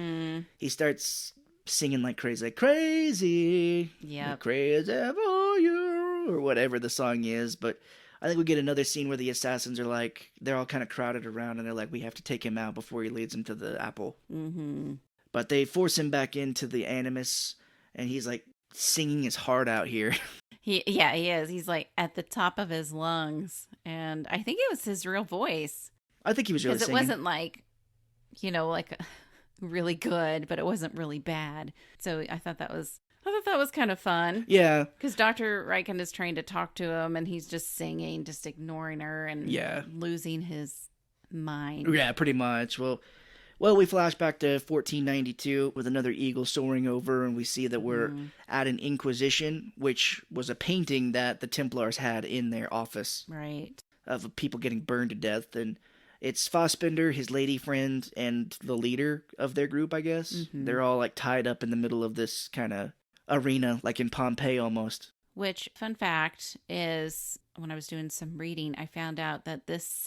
he starts singing like crazy. Yeah. Crazy for you, or whatever the song is. But I think we get another scene where the assassins are like, they're all kind of crowded around and they're like, we have to take him out before he leads them to the apple. Mm-hmm. But they force him back into the Animus, and he's like singing his heart out here. He is. He's like at the top of his lungs. And I think it was his real voice. I think he was really singing. Because it wasn't like, like really good, but it wasn't really bad. So I thought that was kind of fun. Yeah. Because Dr. Riken is trying to talk to him, and he's just singing, just ignoring her and losing his mind. Yeah, pretty much. Well, we flash back to 1492 with another eagle soaring over, and we see that we're at an Inquisition, which was a painting that the Templars had in their office. Right. Of people getting burned to death. And it's Fassbender, his lady friend, and the leader of their group, I guess. Mm-hmm. They're all like tied up in the middle of this kind of arena, like in Pompeii almost. Which, fun fact, is when I was doing some reading, I found out that this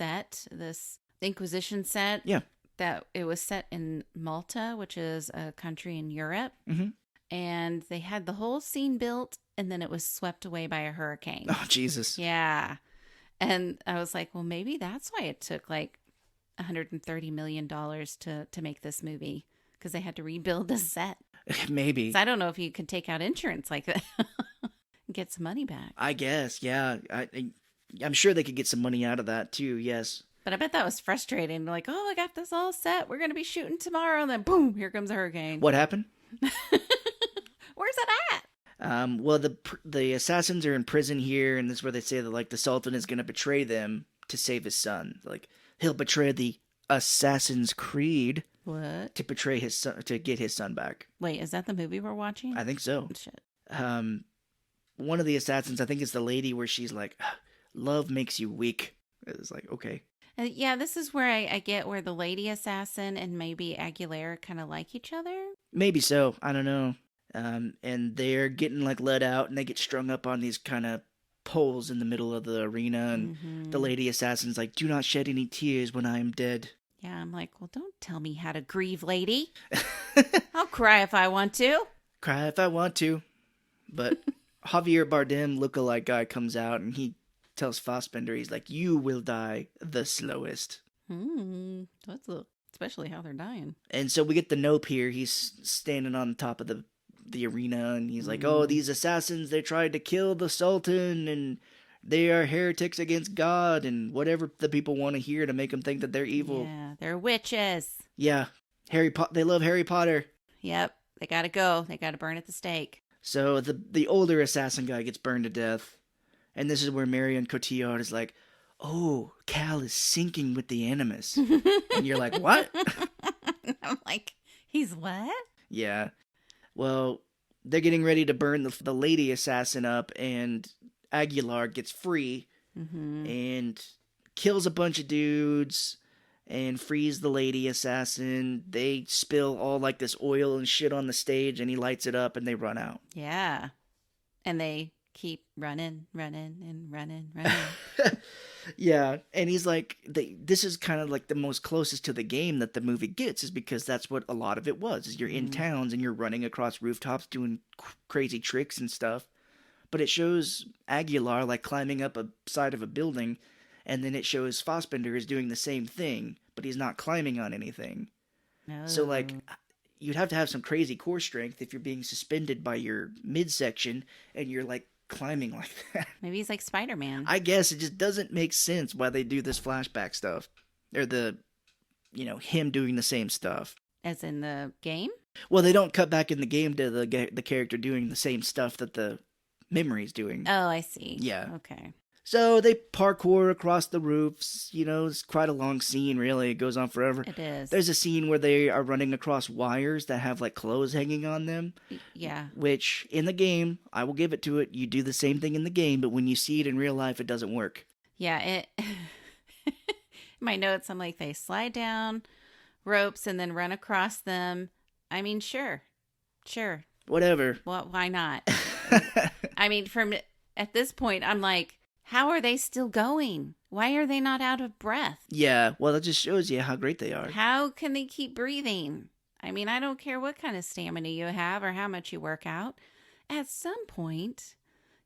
Inquisition set... Yeah. That it was set in Malta, which is a country in Europe. Mm-hmm. And they had the whole scene built, and then it was swept away by a hurricane. Oh, Jesus. Yeah. And I was like, well, maybe that's why it took like $130 million to make this movie, because they had to rebuild the set. Maybe. So I don't know if you could take out insurance like that and get some money back. I guess, yeah. I'm sure they could get some money out of that, too, yes. But I bet that was frustrating. Like, oh, I got this all set. We're going to be shooting tomorrow. And then, boom, here comes a hurricane. What happened? Where's it at? Well, the assassins are in prison here, and this is where they say that, like, the Sultan is going to betray them to save his son. Like, he'll betray the Assassin's Creed. What? To betray his son, to get his son back. Wait, is that the movie we're watching? I think so. Shit. One of the assassins, I think it's the lady where she's like, love makes you weak. It's like, okay. Yeah, this is where I get where the lady assassin and maybe Aguilera kind of like each other. Maybe so. I don't know. And they're getting like let out, and they get strung up on these kind of poles in the middle of the arena. And the lady assassin's like, do not shed any tears when I am dead. Yeah, I'm like, well, don't tell me how to grieve, lady. I'll cry if I want to. Cry if I want to. But Javier Bardem lookalike guy comes out, and he tells Fassbender, he's like, you will die the slowest. Especially how they're dying. And so we get the Nope here. He's standing on top of the arena, and he's like, oh, these assassins, they tried to kill the Sultan, and they are heretics against God, and whatever the people want to hear to make them think that they're evil. Yeah, they're witches. Yeah, they love Harry Potter. Yep, they gotta go. They gotta burn at the stake. So the older assassin guy gets burned to death, and this is where Marion Cotillard is like, oh, Cal is sinking with the Animus. And you're like, what? I'm like, he's what? Yeah. Well, they're getting ready to burn the lady assassin up, and Aguilar gets free and kills a bunch of dudes and frees the lady assassin. They spill all like this oil and shit on the stage, and he lights it up, and they run out. Yeah. And they keep running. Yeah, and he's like, this is kind of like the most closest to the game that the movie gets, is because that's what a lot of it was, is you're in towns and you're running across rooftops doing crazy tricks and stuff. But it shows Aguilar like climbing up a side of a building, and then it shows Fassbender is doing the same thing, but he's not climbing on anything. No. So like, you'd have to have some crazy core strength if you're being suspended by your midsection and you're like climbing like that. Maybe he's like Spider-Man. I guess it just doesn't make sense why they do this flashback stuff. Or him doing the same stuff. As in the game? Well, they don't cut back in the game to the character doing the same stuff that the memory's doing. Oh, I see. Yeah. Okay. So they parkour across the roofs. It's quite a long scene, really. It goes on forever. It is. There's a scene where they are running across wires that have like clothes hanging on them. Yeah. Which, in the game, I will give it to it, you do the same thing in the game, but when you see it in real life, it doesn't work. Yeah, my notes, I'm like, they slide down ropes and then run across them. I mean, sure. Whatever. Well, why not? I mean, at this point, I'm like, how are they still going? Why are they not out of breath? Yeah, well, that just shows you how great they are. How can they keep breathing? I mean, I don't care what kind of stamina you have or how much you work out. At some point,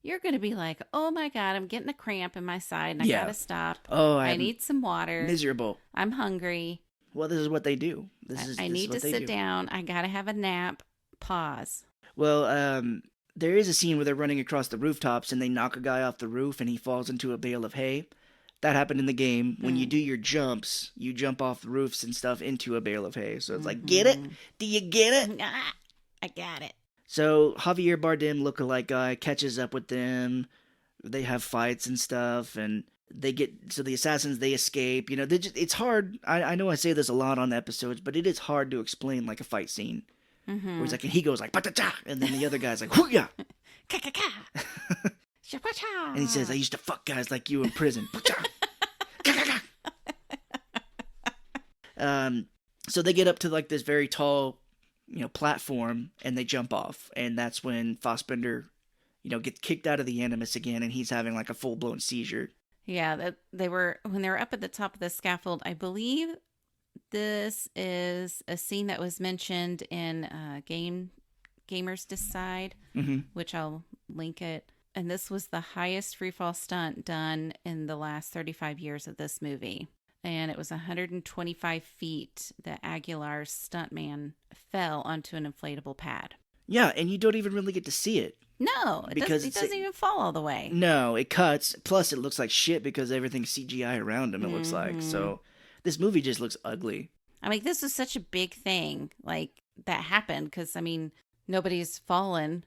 you're going to be like, oh my God, I'm getting a cramp in my side and I got to stop. Oh, I need some water. Miserable. I'm hungry. Well, this is what they do. I need to sit down. I got to have a nap. Pause. Well, there is a scene where they're running across the rooftops and they knock a guy off the roof and he falls into a bale of hay. That happened in the game. When you do your jumps, you jump off the roofs and stuff into a bale of hay. So it's like, get it? Do you get it? I got it. So Javier Bardem lookalike guy catches up with them. They have fights and stuff, and the assassins, they escape. It's hard. I know I say this a lot on episodes, but it is hard to explain like a fight scene. Where he's like, and he goes like, "Ba-da-da," and then the other guy's like, "Hoo-ya!" And he says, "I used to fuck guys like you in prison." So they get up to like this very tall, platform, and they jump off, and that's when Fassbender, gets kicked out of the Animus again, and he's having like a full blown seizure. Yeah, when they were up at the top of the scaffold, I believe this is a scene that was mentioned in Gamers Decide, which I'll link it. And this was the highest freefall stunt done in the last 35 years of this movie. And it was 125 feet that Aguilar's stuntman fell onto an inflatable pad. Yeah, and you don't even really get to see it. No, it doesn't even fall all the way. No, it cuts. Plus, it looks like shit because everything's CGI around him, it looks like. So this movie just looks ugly. I mean, this was such a big thing, like, that happened. Because, I mean, nobody's fallen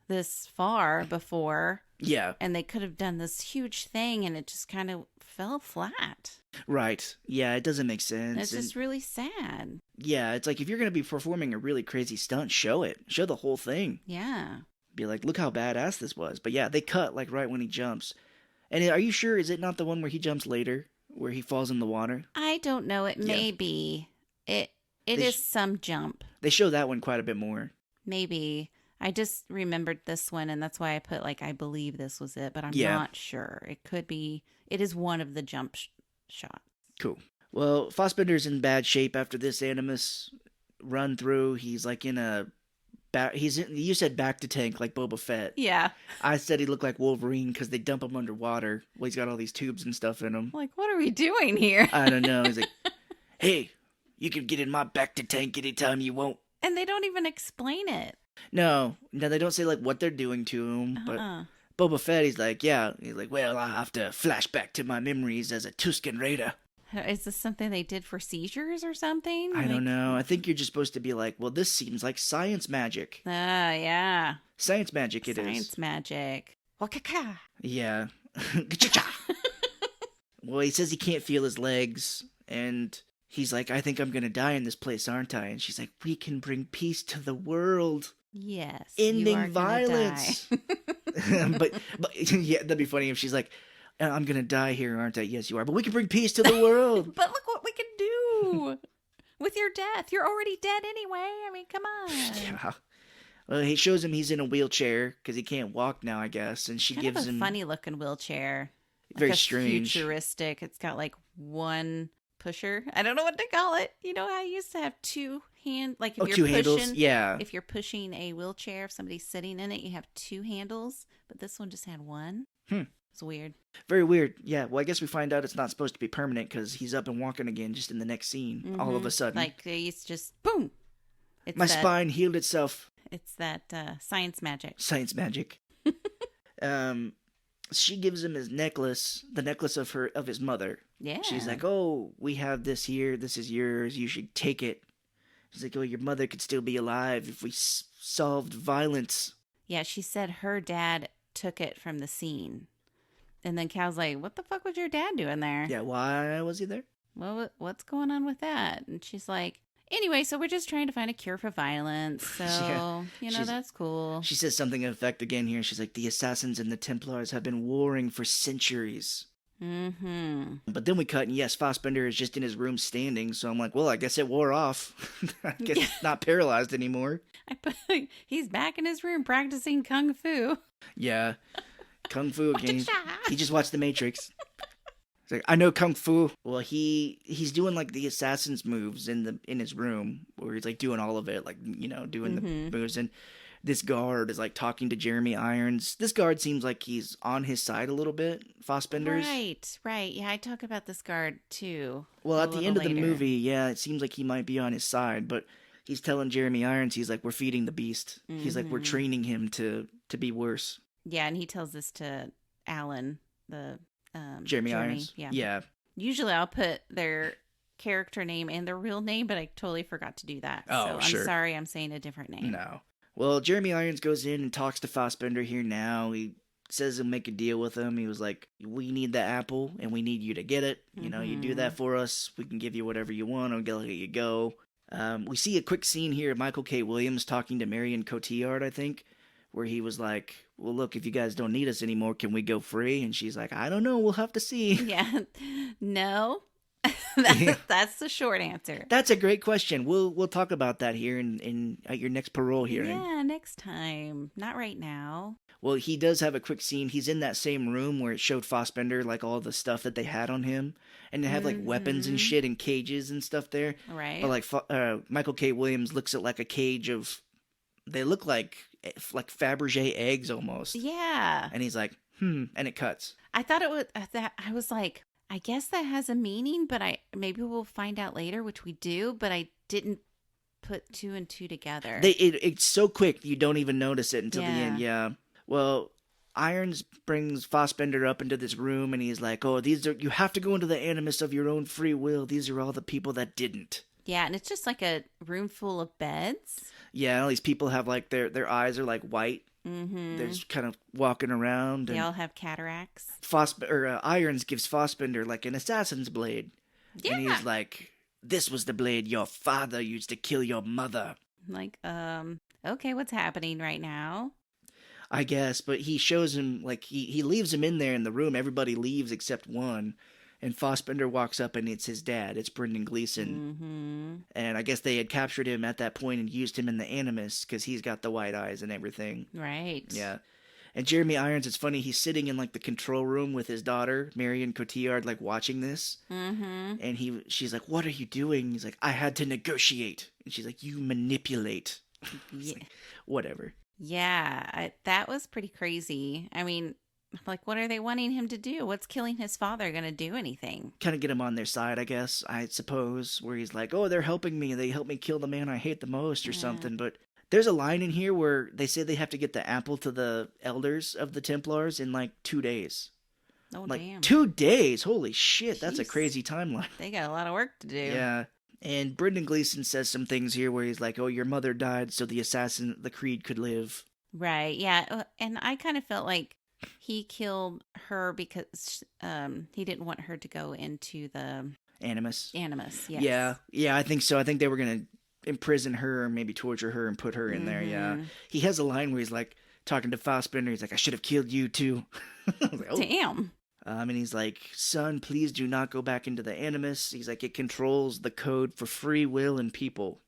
this far before. Yeah. And they could have done this huge thing, and it just kind of fell flat. Right. Yeah, it doesn't make sense. And it's just really sad. Yeah, it's like if you're going to be performing a really crazy stunt, show it. Show the whole thing. Yeah. Be like, look how badass this was. But yeah, they cut like right when he jumps. And are you sure, is it not the one where he jumps later? Where he falls in the water? I don't know. It may be. It is some jump. They show that one quite a bit more. Maybe. I just remembered this one, and that's why I put, like, I believe this was it, but I'm not sure. It could be. It is one of the jump shots. Cool. Well, Fassbender's in bad shape after this Animus run through. He's, like, in a You said back to tank like Boba Fett. Yeah. I said he looked like Wolverine because they dump him underwater. Well, he's got all these tubes and stuff in him. Like, what are we doing here? I don't know. He's like, hey, you can get in my back to tank anytime you want. And they don't even explain it. No, they don't say like what they're doing to him. But Boba Fett, he's like, well, I have to flash back to my memories as a Tusken Raider. Is this something they did for seizures or something? I don't know. I think you're just supposed to be like, well, this seems like science magic. Yeah. Science magic it is. Science magic. Wakaka. Yeah. Well, he says he can't feel his legs, and he's like, I think I'm going to die in this place, aren't I? And she's like, we can bring peace to the world. Yes. Ending violence. but yeah, that'd be funny if she's like, I'm going to die here, aren't I? Yes, you are. But we can bring peace to the world. But look what we can do with your death. You're already dead anyway. I mean, come on. Yeah. Well, he shows him he's in a wheelchair because he can't walk now, I guess. And she gives him a funny looking wheelchair. Very strange. Futuristic. It's got like one pusher. I don't know what to call it. You know, I used to have two like if you're two pushing, handles. Yeah. If you're pushing a wheelchair, if somebody's sitting in it, you have two handles. But this one just had one. It's weird. Very weird. Yeah. Well, I guess we find out it's not supposed to be permanent because he's up and walking again just in the next scene. All of a sudden. Like he's just boom. My spine healed itself. It's that science magic. Science magic. She gives him his necklace, the necklace of his mother. Yeah. She's like, oh, we have this here. This is yours. You should take it. She's like, oh, your mother could still be alive if we solved violence. Yeah, she said her dad took it from the scene. And then Cal's like, what the fuck was your dad doing there? Yeah, why was he there? Well, what's going on with that? And she's like, anyway, so we're just trying to find a cure for violence. So, yeah, that's cool. She says something in effect again here. She's like, the assassins and the Templars have been warring for centuries. Mm-hmm. But then we cut, and yes, Fassbender is just in his room standing. So I'm like, well, I guess it wore off. I guess it's not paralyzed anymore. He's back in his room practicing kung fu. Yeah, kung fu again. He just watched The Matrix. He's like, I know kung fu. Well, he's doing like the assassin's moves in his room, where he's like doing all of it, like doing the moves. And this guard is like talking to Jeremy Irons. This guard seems like he's on his side a little bit. Fassbender's. Right. Yeah, I talk about this guard too. Well, at the end of the movie, yeah, it seems like he might be on his side, but he's telling Jeremy Irons, he's like, we're feeding the beast. He's like, we're training him to be worse. Yeah, and he tells this to Alan, the Jeremy Irons. Yeah. Usually I'll put their character name and their real name, but I totally forgot to do that. Oh, so sure. I'm sorry, I'm saying a different name. No. Well, Jeremy Irons goes in and talks to Fassbender here now. He says he'll make a deal with him. He was like, we need the apple, and we need you to get it. You do that for us. We can give you whatever you want. I'll let you go. We see a quick scene here of Michael K. Williams talking to Marion Cotillard, I think, where he was like, well, look, if you guys don't need us anymore, can we go free? And she's like, I don't know. We'll have to see. Yeah. No. That's the short answer. That's a great question. We'll talk about that here in at your next parole hearing. Yeah, next time. Not right now. Well, he does have a quick scene. He's in that same room where it showed Fassbender like all the stuff that they had on him, and they have like weapons and shit and cages and stuff there. Right. But like Michael K. Williams looks at like a cage of, they look like Fabergé eggs almost. Yeah. And he's like, and it cuts. I thought it was that. I was like, I guess that has a meaning, but maybe we'll find out later, which we do, but I didn't put two and two together. It's so quick you don't even notice it until the end. Yeah. Well, Irons brings Fassbender up into this room, and he's like, oh, you have to go into the animus of your own free will. These are all the people that didn't. Yeah, and it's just like a room full of beds. Yeah, all these people have like their eyes are like white. Mm-hmm. They're just kind of walking around. They all have cataracts. Irons gives Fassbender like an assassin's blade. Yeah. And he's like, this was the blade your father used to kill your mother. Like, okay, what's happening right now? I guess, but he shows him, like, he leaves him in there in the room. Everybody leaves except one. And Fassbender walks up, and it's his dad. It's Brendan Gleeson. Mm-hmm. And I guess they had captured him at that point and used him in the Animus, because he's got the white eyes and everything. Right. Yeah. And Jeremy Irons, it's funny, he's sitting in, like, the control room with his daughter, Marion Cotillard, like, watching this. Mm-hmm. And she's like, what are you doing? He's like, I had to negotiate. And she's like, you manipulate. Yeah. Like, whatever. Yeah, that was pretty crazy. I mean, like, what are they wanting him to do? What's killing his father going to do anything? Kind of get him on their side, I guess, I suppose, where he's like, oh, they're helping me. They help me kill the man I hate the most or something. But there's a line in here where they say they have to get the apple to the elders of the Templars in like 2 days. Oh, Like, damn. 2 days? Holy shit, that's a Jeez. crazy timeline. They got a lot of work to do. Yeah. And Brendan Gleeson says some things here where he's like, oh, your mother died so the Creed could live. Right, yeah. And I kind of felt like he killed her because he didn't want her to go into the Animus. Yes. Yeah, I think so. I think they were going to imprison her or maybe torture her and put her in there, yeah. He has a line where he's like, talking to Fassbender, he's like, I should have killed you too. I was like, oh. Damn. And he's like, son, please do not go back into the Animus. He's like, it controls the code for free will and people.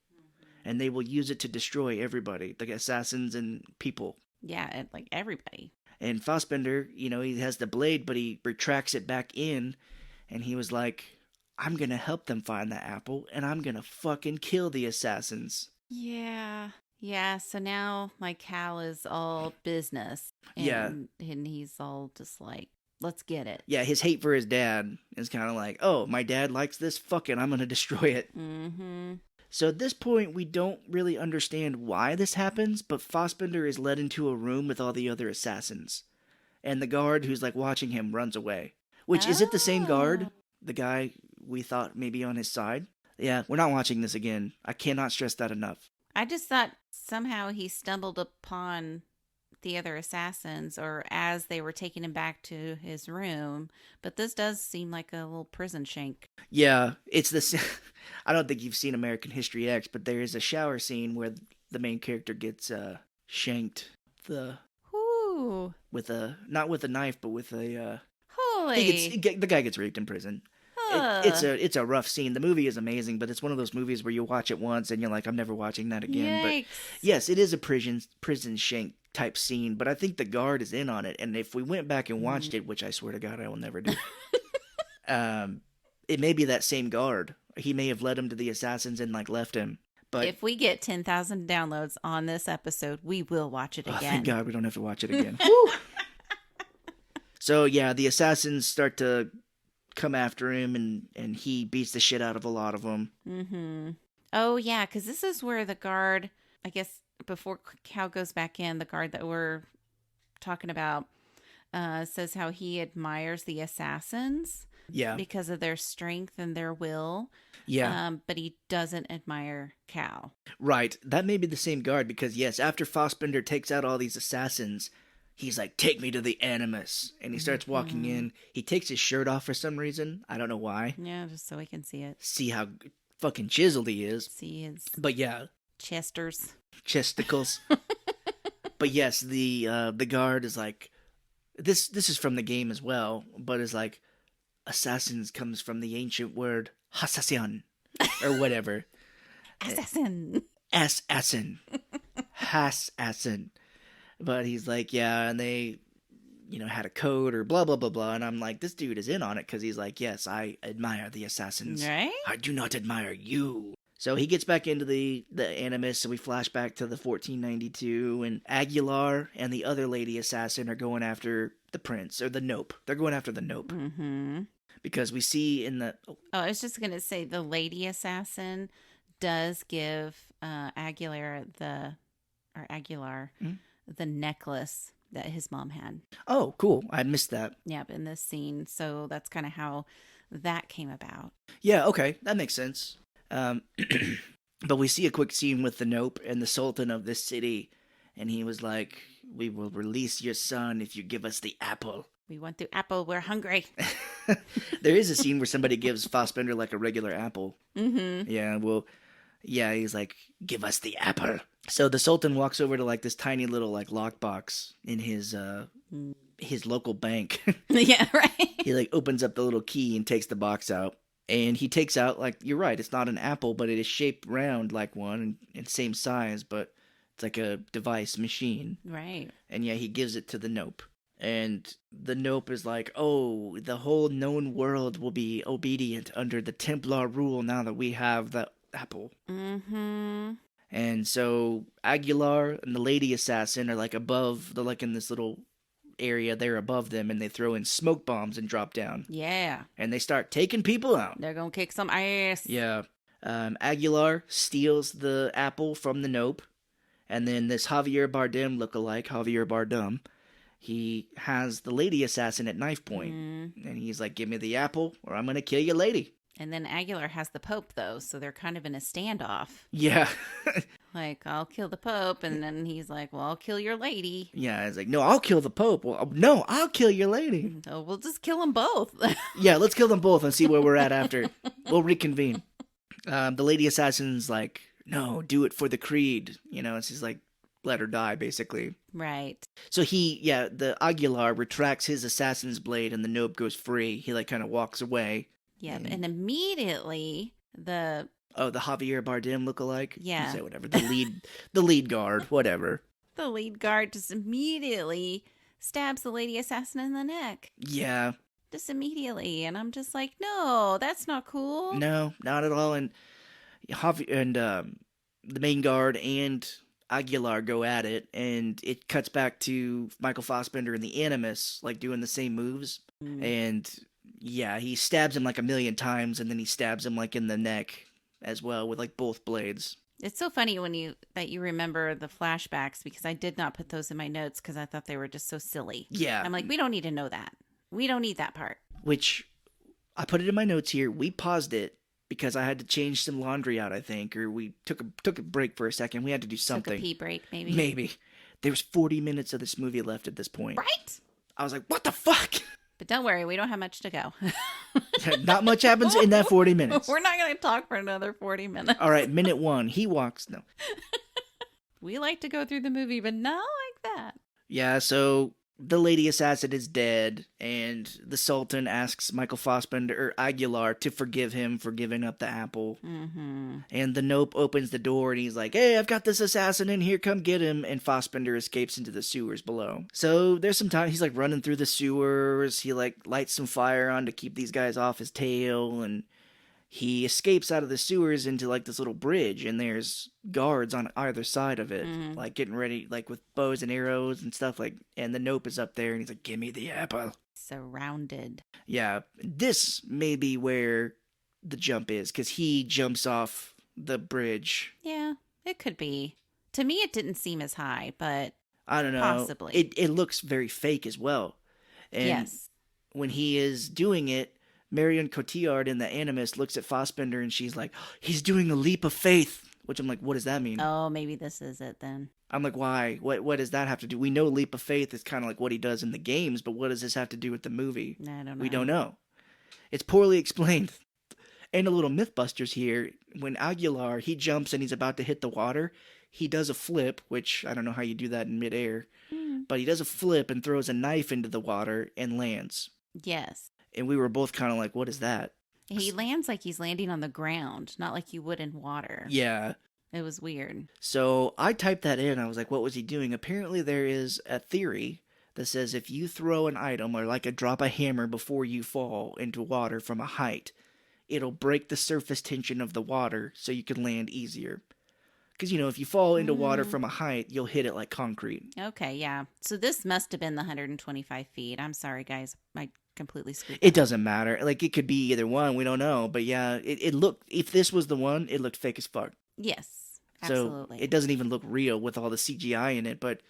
And they will use it to destroy everybody, the assassins and people. Yeah, like everybody. And Fassbender, he has the blade, but he retracts it back in. And he was like, I'm going to help them find the apple, and I'm going to fucking kill the assassins. Yeah. Yeah, so now, like, Cal is all business. And he's all just like, let's get it. Yeah, his hate for his dad is kind of like, oh, my dad likes this, fuck it, I'm going to destroy it. Mm-hmm. So at this point, we don't really understand why this happens, but Fassbender is led into a room with all the other assassins. And the guard who's, like, watching him runs away. Which, is it the same guard? The guy we thought maybe on his side? Yeah, we're not watching this again. I cannot stress that enough. I just thought somehow he stumbled upon the other assassins, or as they were taking him back to his room. But this does seem like a little prison shank. Yeah, it's this. I don't think you've seen American History X, but there is a shower scene where the main character gets shanked. Ooh. With a, not with a knife, but with a. Holy. The guy gets raped in prison. It's a rough scene. The movie is amazing, but it's one of those movies where you watch it once and you're like, I'm never watching that again. Yikes. But yes, it is a prison shank type scene, but I think the guard is in on it. And if we went back and watched it, which I swear to God I will never do, it may be that same guard. He may have led him to the assassins and like left him. But if we get 10,000 downloads on this episode, we will watch it again. Thank God we don't have to watch it again. So yeah, the assassins start to come after him, and he beats the shit out of a lot of them. Mm-hmm. Oh yeah, because this is where the guard, I guess before Cal goes back in, the guard that we're talking about says how he admires the assassins. Yeah. Because of their strength and their will. Yeah. But he doesn't admire Cal. Right. That may be the same guard because, yes, after Fassbender takes out all these assassins, he's like, take me to the Animus. And he starts walking in. He takes his shirt off for some reason. I don't know why. Yeah, just so we can see it. See how fucking chiseled he is. See his but yeah. Chesters. Chesticles. But yes, the guard is like, this is from the game as well, but is like, assassins comes from the ancient word Hassassin, or whatever. Assassin. Assassin. Hassassin. But he's like, yeah, and they, had a code or blah, blah, blah, blah. And I'm like, this dude is in on it because he's like, yes, I admire the assassins. Right? I do not admire you. So he gets back into the Animus, and we flash back to the 1492, and Aguilar and the other lady assassin are going after the prince, or the Nope. They're going after the Nope. Mm-hmm. Because we see in the... Oh, I was just going to say, the lady assassin does give Aguilar the necklace that his mom had. Oh, cool. I missed that. Yep, in this scene. So that's kind of how that came about. Yeah, okay. That makes sense. But we see a quick scene with the Nope and the Sultan of this city, and he was like, we will release your son if you give us the apple. We want the apple, we're hungry. There is a scene where somebody gives Fassbender like a regular apple. Mm-hmm. Yeah, well, yeah, he's like, give us the apple. So the Sultan walks over to like this tiny little like lockbox in his local bank. Yeah, right. He like opens up the little key and takes the box out. And he takes out, like, you're right, it's not an apple, but it is shaped round like one, and same size, but it's like a device machine. Right. And yeah, he gives it to the Nope. And the Nope is like, oh, the whole known world will be obedient under the Templar rule now that we have the apple. Mm-hmm. And so Aguilar and the lady assassin are like above, they're like in this little area there above them, and they throw in smoke bombs and drop down. Yeah. And they start taking people out. They're going to kick some ass. Yeah. Aguilar steals the apple from the Nope. And then this Javier Bardem lookalike, Javier Bardem, he has the lady assassin at knife point. And he's like, give me the apple or I'm going to kill your lady. And then Aguilar has the Pope, though, so they're kind of in a standoff. Yeah. Like, I'll kill the Pope, and then he's like, well, I'll kill your lady. Yeah, it's like, no, I'll kill the Pope. Well, no, I'll kill your lady. So we'll just kill them both. Yeah, let's kill them both and see where we're at after. We'll reconvene. The lady assassin's like, no, do it for the creed. You know, it's just like, let her die, basically. Right. So the Aguilar retracts his assassin's blade and the Nope goes free. He like kind of walks away. Yeah, and immediately the Javier Bardem lookalike? Yeah. You say whatever. The lead guard, whatever. The lead guard just immediately stabs the lady assassin in the neck. Yeah. Just immediately. And I'm just like, no, that's not cool. No, not at all. And the main guard and Aguilar go at it, and it cuts back to Michael Fassbender and the Animus, like doing the same moves. And yeah, he stabs him like a million times, and then he stabs him like in the neck as well with like both blades. It's so funny that you remember the flashbacks, because I did not put those in my notes because I thought they were just so silly. Yeah. I'm like, we don't need to know that. We don't need that part. Which I put it in my notes here. We paused it because I had to change some laundry out, I think, or we took a break for a second. We had to do something. Took a pee break, maybe. Maybe. There was 40 minutes of this movie left at this point. Right? I was like, what the fuck? But don't worry, we don't have much to go. Not much happens in that 40 minutes. We're not going to talk for another 40 minutes. All right, minute 1, he walks. No. We like to go through the movie, but not like that. Yeah, so the lady assassin is dead, and the Sultan asks Michael Fassbender or Aguilar to forgive him for giving up the apple. Mm-hmm. And the Nope opens the door, and he's like, hey, I've got this assassin in here, come get him. And Fassbender escapes into the sewers below. So there's some time, he's like running through the sewers, he like lights some fire on to keep these guys off his tail, and he escapes out of the sewers into like this little bridge, and there's guards on either side of it, like getting ready, like with bows and arrows and stuff, like, and the Nope is up there, and he's like, give me the apple. Surrounded. Yeah, this may be where the jump is, because he jumps off the bridge. Yeah, it could be. To me, it didn't seem as high, but I don't know. Possibly. It looks very fake as well. And yes. when he is doing it, Marion Cotillard in The Animus looks at Fassbender and she's like, he's doing a leap of faith. Which I'm like, what does that mean? Oh, maybe this is it then. I'm like, why? What does that have to do? We know leap of faith is kind of like what he does in the games, but what does this have to do with the movie? I don't know. We don't know. It's poorly explained. And a little Mythbusters here. When Aguilar, he jumps and he's about to hit the water, he does a flip, which I don't know how you do that in midair, but he does a flip and throws a knife into the water and lands. Yes. And we were both kind of like, what is that? He lands like he's landing on the ground, not like you would in water. Yeah. It was weird. So I typed that in. I was like, what was he doing? Apparently there is a theory that says if you throw an item or like drop a hammer before you fall into water from a height, it'll break the surface tension of the water so you can land easier. Because, you know, if you fall into water from a height, you'll hit it like concrete. Okay, yeah. So this must have been the 125 feet. I'm sorry, guys. I completely screwed It doesn't matter. Like, it could be either one. We don't know. But yeah, it looked, if this was the one, it looked fake as fuck. Yes, absolutely. So it doesn't even look real with all the CGI in it. But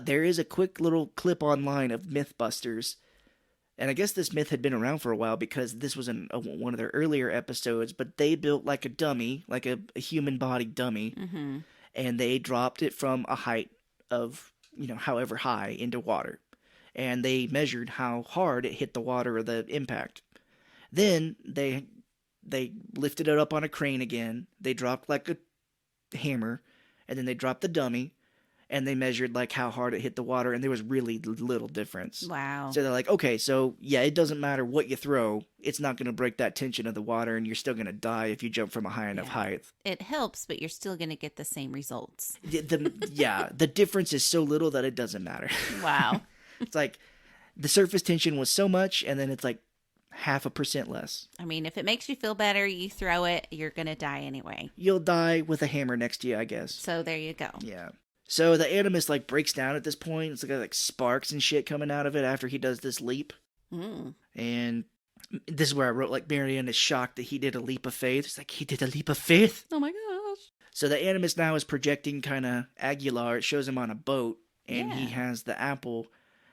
there is a quick little clip online of Mythbusters. And I guess this myth had been around for a while because this was in one of their earlier episodes. But they built like a dummy, like a human body dummy. Mm-hmm. And they dropped it from a height of, you know, however high into water. And they measured how hard it hit the water or the impact. Then they lifted it up on a crane again. They dropped like a hammer, and then they dropped the dummy, and they measured like how hard it hit the water, and there was really little difference. Wow. So they're like, okay, so yeah, it doesn't matter what you throw, it's not going to break that tension of the water, and you're still going to die if you jump from a high enough height. It helps, but you're still going to get the same results. The difference is so little that it doesn't matter. Wow. It's like the surface tension was so much, and then it's like 0.5% less. I mean, if it makes you feel better, you throw it, you're going to die anyway. You'll die with a hammer next to you, I guess. So there you go. Yeah. So the Animus, like, breaks down at this point. It's like sparks and shit coming out of it after he does this leap. And this is where I wrote, like, Marion is shocked that he did a leap of faith. It's like, he did a leap of faith? Oh my gosh. So the Animus now is projecting kind of Aguilar. It shows him on a boat, and he has the apple.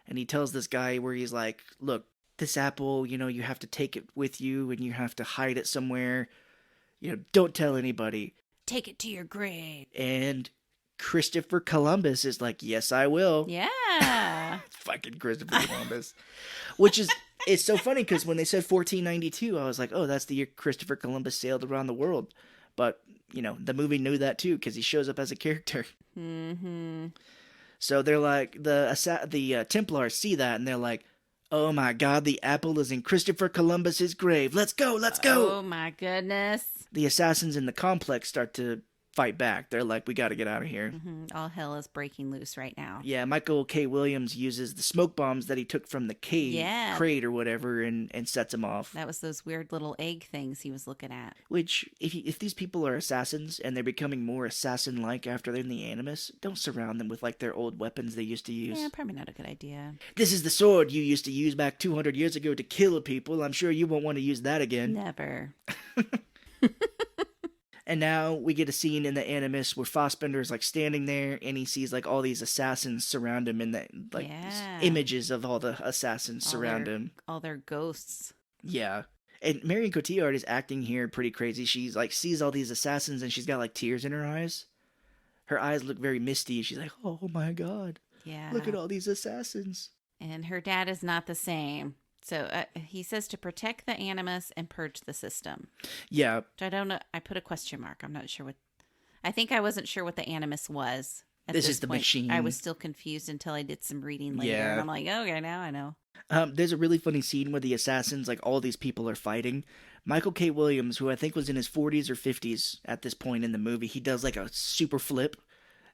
And he tells this guy where he's like, look, this apple, you know, you have to take it with you, and you have to hide it somewhere. You know, don't tell anybody. Take it to your grave. And Christopher Columbus is like, yes, I will. Yeah. Fucking Christopher Columbus. Which is, it's so funny because when they said 1492, I was like, oh, that's the year Christopher Columbus sailed around the world. But, you know, the movie knew that too because he shows up as a character. So they're like, the Templars see that and they're like, oh my God, the apple is in Christopher Columbus's grave. Let's go, let's go. Oh my goodness. The assassins in the complex start to fight back. They're like, we got to get out of here. All hell is breaking loose right now. Yeah, Michael K. Williams uses the smoke bombs that he took from the crate or whatever and sets them off. That was those weird little egg things he was looking at. Which, if these people are assassins and they're becoming more assassin-like after they're in the Animus, don't surround them with, like, their old weapons they used to use. Yeah, probably not a good idea. This is the sword you used to use back 200 years ago to kill people. I'm sure you won't want to use that again. Never. And now we get a scene in the Animus where Fassbender is like standing there and he sees like all these assassins surround him and images of all the assassins surround him. All their ghosts. Yeah. And Marion Cotillard is acting here pretty crazy. She's like sees all these assassins and she's got like tears in her eyes. Her eyes look very misty. She's like, oh my God. Yeah. Look at all these assassins. And her dad is not the same. So he says to protect the Animus and purge the system. Yeah. Which I don't know. I put a question mark. I'm not sure what. I think I wasn't sure what the Animus was. This is the machine. I was still confused until I did some reading later. Yeah. And I'm like, okay, now I know. There's a really funny scene where the assassins, like all these people are fighting. Michael K. Williams, who I think was in his 40s or 50s at this point in the movie, he does like a super flip.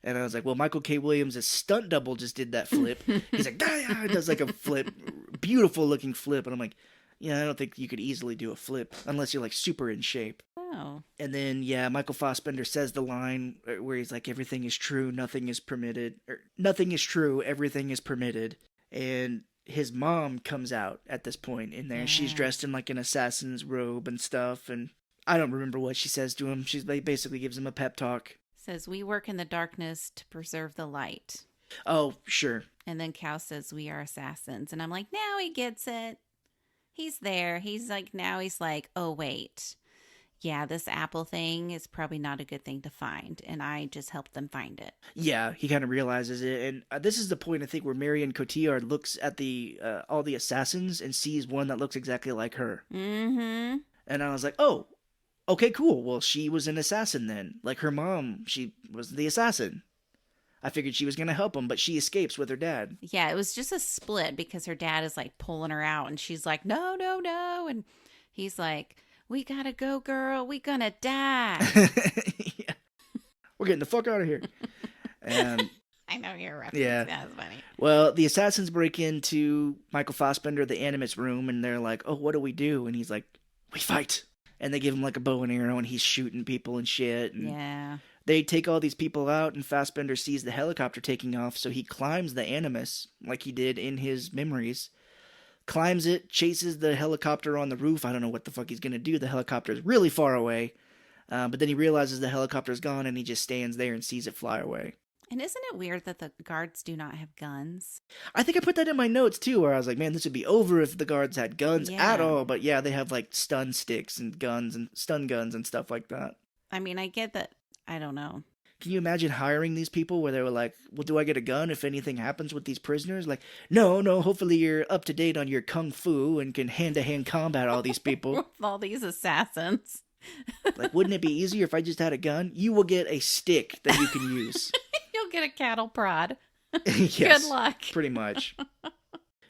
And I was like, well, Michael K. Williams' stunt double just did that flip. He's like, ah, does like a flip. Beautiful looking flip. And I'm like, yeah, I don't think you could easily do a flip unless you're like super in shape. Oh. And then, yeah, Michael Fassbender says the line where he's like, everything is true, nothing is permitted. Or, nothing is true, everything is permitted. And his mom comes out at this point in there. Yeah. She's dressed in like an assassin's robe and stuff. And I don't remember what she says to him. She basically gives him a pep talk. Says, we work in the darkness to preserve the light. Oh, sure. And then Cal says, we are assassins. And I'm like, now he gets it. He's there. He's like, now he's like, oh, wait. Yeah, this apple thing is probably not a good thing to find. And I just helped them find it. Yeah, he kind of realizes it. And this is the point, I think, where Marion Cotillard looks at the all the assassins and sees one that looks exactly like her. Mm-hmm. And I was like, oh. Okay, cool. Well, she was an assassin then. Like her mom, she was the assassin. I figured she was going to help him, but she escapes with her dad. Yeah, it was just a split because her dad is like pulling her out and she's like, no, no, no. And he's like, we got to go, girl. We gonna die. Yeah. We're getting the fuck out of here. And I know you're right. Yeah. That's funny. Well, the assassins break into Michael Fassbender, the Animus room, and they're like, oh, what do we do? And he's like, we fight. And they give him like a bow and arrow and he's shooting people and shit. And yeah. They take all these people out and Fassbender sees the helicopter taking off. So he climbs the Animus like he did in his memories. Climbs it, chases the helicopter on the roof. I don't know what the fuck he's going to do. The helicopter is really far away. But then he realizes the helicopter's gone and he just stands there and sees it fly away. And isn't it weird that the guards do not have guns? I think I put that in my notes, too, where I was like, man, this would be over if the guards had guns at all. But yeah, they have, like, stun sticks and guns and stun guns and stuff like that. I mean, I get that. I don't know. Can you imagine hiring these people where they were like, well, do I get a gun if anything happens with these prisoners? Like, no, hopefully you're up to date on your kung fu and can hand-to-hand combat all these people. With all these assassins. Like, wouldn't it be easier if I just had a gun? You will get a stick that you can use. You'll get a cattle prod. Yes, good luck. Pretty much.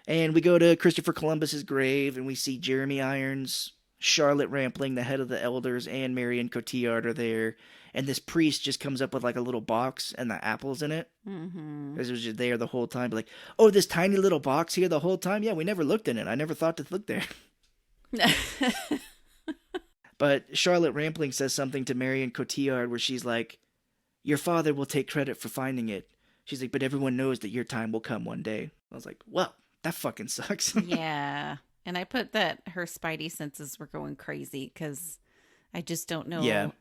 And we go to Christopher Columbus's grave, and we see Jeremy Irons, Charlotte Rampling, the head of the elders, and Marion Cotillard are there. And this priest just comes up with like a little box and the apples in it. Mm-hmm. Because it was just there the whole time. Like, oh, this tiny little box here the whole time? Yeah, we never looked in it. I never thought to look there. But Charlotte Rampling says something to Marion Cotillard where she's like, your father will take credit for finding it. She's like, but everyone knows that your time will come one day. I was like, well, that fucking sucks. Yeah. And I put that her spidey senses were going crazy because I just don't know. Yeah.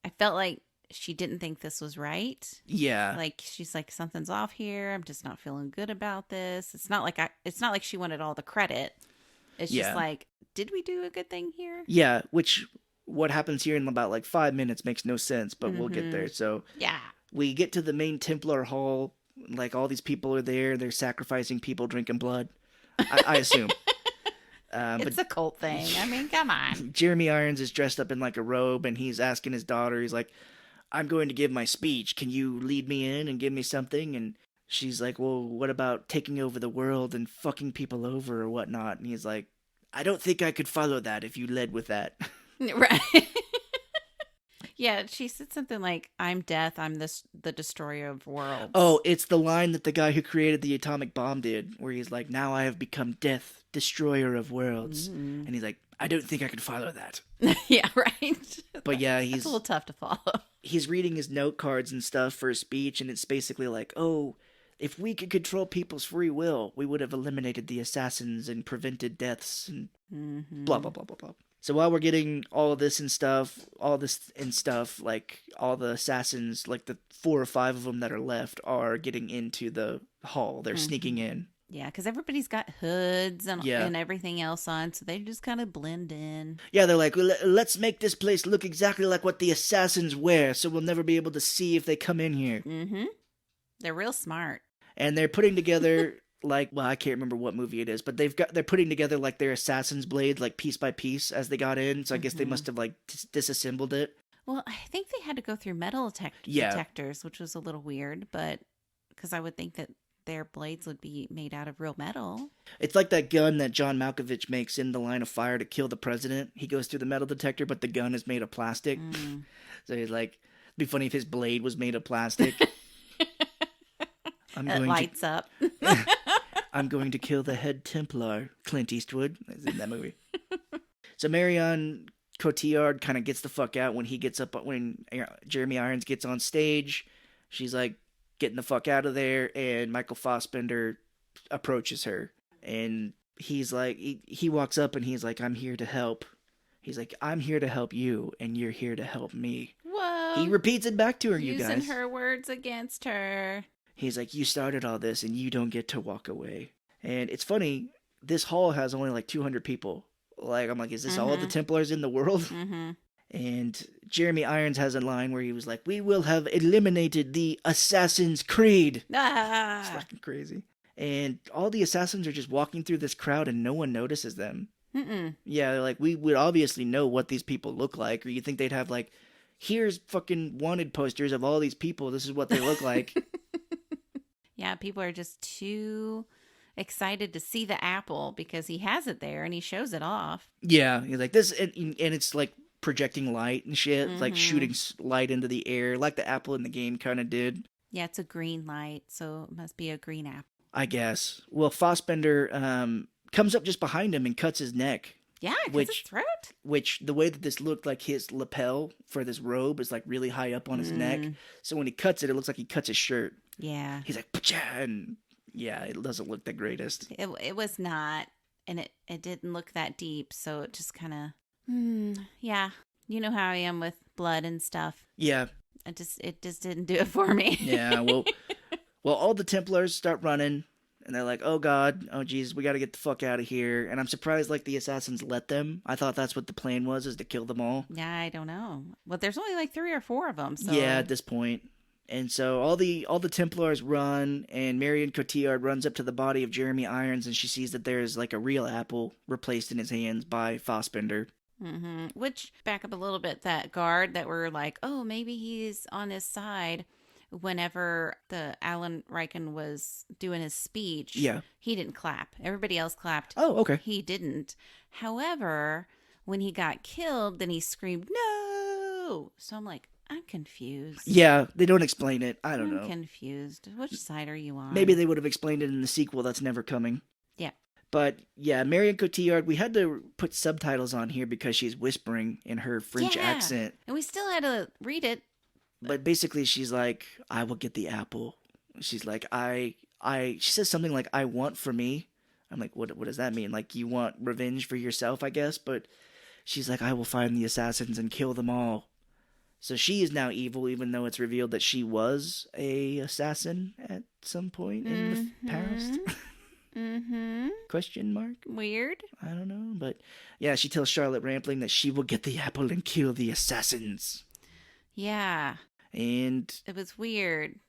I felt like she didn't think this was right. Yeah. Like she's like, something's off here. I'm just not feeling good about this. It's not like she wanted all the credit. It's just like, did we do a good thing here? Yeah, which what happens here in about like 5 minutes makes no sense, but we'll get there. So yeah, we get to the main Templar hall. Like all these people are there. They're sacrificing people, drinking blood. I assume. It's a cult thing. I mean, come on. Jeremy Irons is dressed up in like a robe, and he's asking his daughter. He's like, "I'm going to give my speech. Can you lead me in and give me something?" And she's like, "Well, what about taking over the world and fucking people over or whatnot?" And he's like, "I don't think I could follow that if you led with that." Right. Yeah, she said something like, I'm death, I'm the destroyer of worlds. Oh, it's the line that the guy who created the atomic bomb did, where he's like, now I have become death, destroyer of worlds. Mm-hmm. And he's like, I don't think I could follow that. Yeah, right. But yeah, it's a little tough to follow. He's reading his note cards and stuff for a speech, and it's basically like, oh, if we could control people's free will, we would have eliminated the assassins and prevented deaths and blah, blah, blah, blah, blah. So while we're getting all this and stuff, like all the assassins, like the 4 or 5 of them that are left are getting into the hall. They're sneaking in. Yeah, because everybody's got hoods and everything else on, so they just kind of blend in. Yeah, they're like, let's make this place look exactly like what the assassins wear, so we'll never be able to see if they come in here. Mm-hmm. They're real smart. And they're putting together... like, well, I can't remember what movie it is, but they're putting together like their assassin's blade, like piece by piece as they got in. So I guess they must have like disassembled it. Well, I think they had to go through metal detectors, which was a little weird, but because I would think that their blades would be made out of real metal. It's like that gun that John Malkovich makes in The Line of Fire to kill the president. He goes through the metal detector, but the gun is made of plastic. So he's like, it'd be funny if his blade was made of plastic. It lights up. I'm going to kill the head Templar, Clint Eastwood, is in that movie. So Marion Cotillard kind of gets the fuck out when Jeremy Irons gets on stage. She's like getting the fuck out of there, and Michael Fassbender approaches her, and he's like, he walks up and he's like, I'm here to help. He's like, I'm here to help you, and you're here to help me. Whoa. He repeats it back to her, you guys. Using her words against her. He's like, you started all this, and you don't get to walk away. And it's funny, this hall has only like 200 people. Like, I'm like, is this all the Templars in the world? Mm-hmm. And Jeremy Irons has a line where he was like, we will have eliminated the Assassin's Creed. It's fucking crazy. And all the assassins are just walking through this crowd and no one notices them. Yeah, they're like, we would obviously know what these people look like. Or you think they'd have like, here's fucking wanted posters of all these people. This is what they look like. Yeah, people are just too excited to see the apple because he has it there and he shows it off. Yeah, he's like this, and it's like projecting light and shit, like shooting light into the air, like the apple in the game kind of did. Yeah, it's a green light, so it must be a green apple, I guess. Well, Fassbender comes up just behind him and cuts his neck. Yeah, cuts his throat. Which, the way that this looked like his lapel for this robe is like really high up on his neck. So when he cuts it, it looks like he cuts his shirt. Yeah. He's like, Pcha! And yeah, it doesn't look the greatest. It was not, and it didn't look that deep, so it just kind of, yeah. You know how I am with blood and stuff. Yeah. It just didn't do it for me. Yeah, well, all the Templars start running, and they're like, oh god, oh geez, we gotta get the fuck out of here. And I'm surprised, like, the assassins let them. I thought that's what the plan was, is to kill them all. Yeah, I don't know. Well, there's only like 3 or 4 of them, so. Yeah, at this point. And so all the Templars run, and Marion Cotillard runs up to the body of Jeremy Irons, and she sees that there's like a real apple replaced in his hands by Fassbender. Which, back up a little bit, that guard that were like, oh, maybe he's on his side. Whenever the Alan Riken was doing his speech, he didn't clap. Everybody else clapped. Oh, okay. He didn't. However, when he got killed, then he screamed, no! So I'm like, I'm confused. Yeah, they don't explain it. I don't know. I'm confused. Which side are you on? Maybe they would have explained it in the sequel that's never coming. Yeah. But yeah, Marion Cotillard, we had to put subtitles on here because she's whispering in her French accent. And we still had to read it. But basically she's like, I will get the apple. She's like, she says something like, I want for me. I'm like, what does that mean? Like, you want revenge for yourself, I guess? But she's like, I will find the assassins and kill them all. So she is now evil, even though it's revealed that she was a assassin at some point in the past. Question mark? Weird. I don't know. But yeah, she tells Charlotte Rampling that she will get the apple and kill the assassins. Yeah. And it was weird.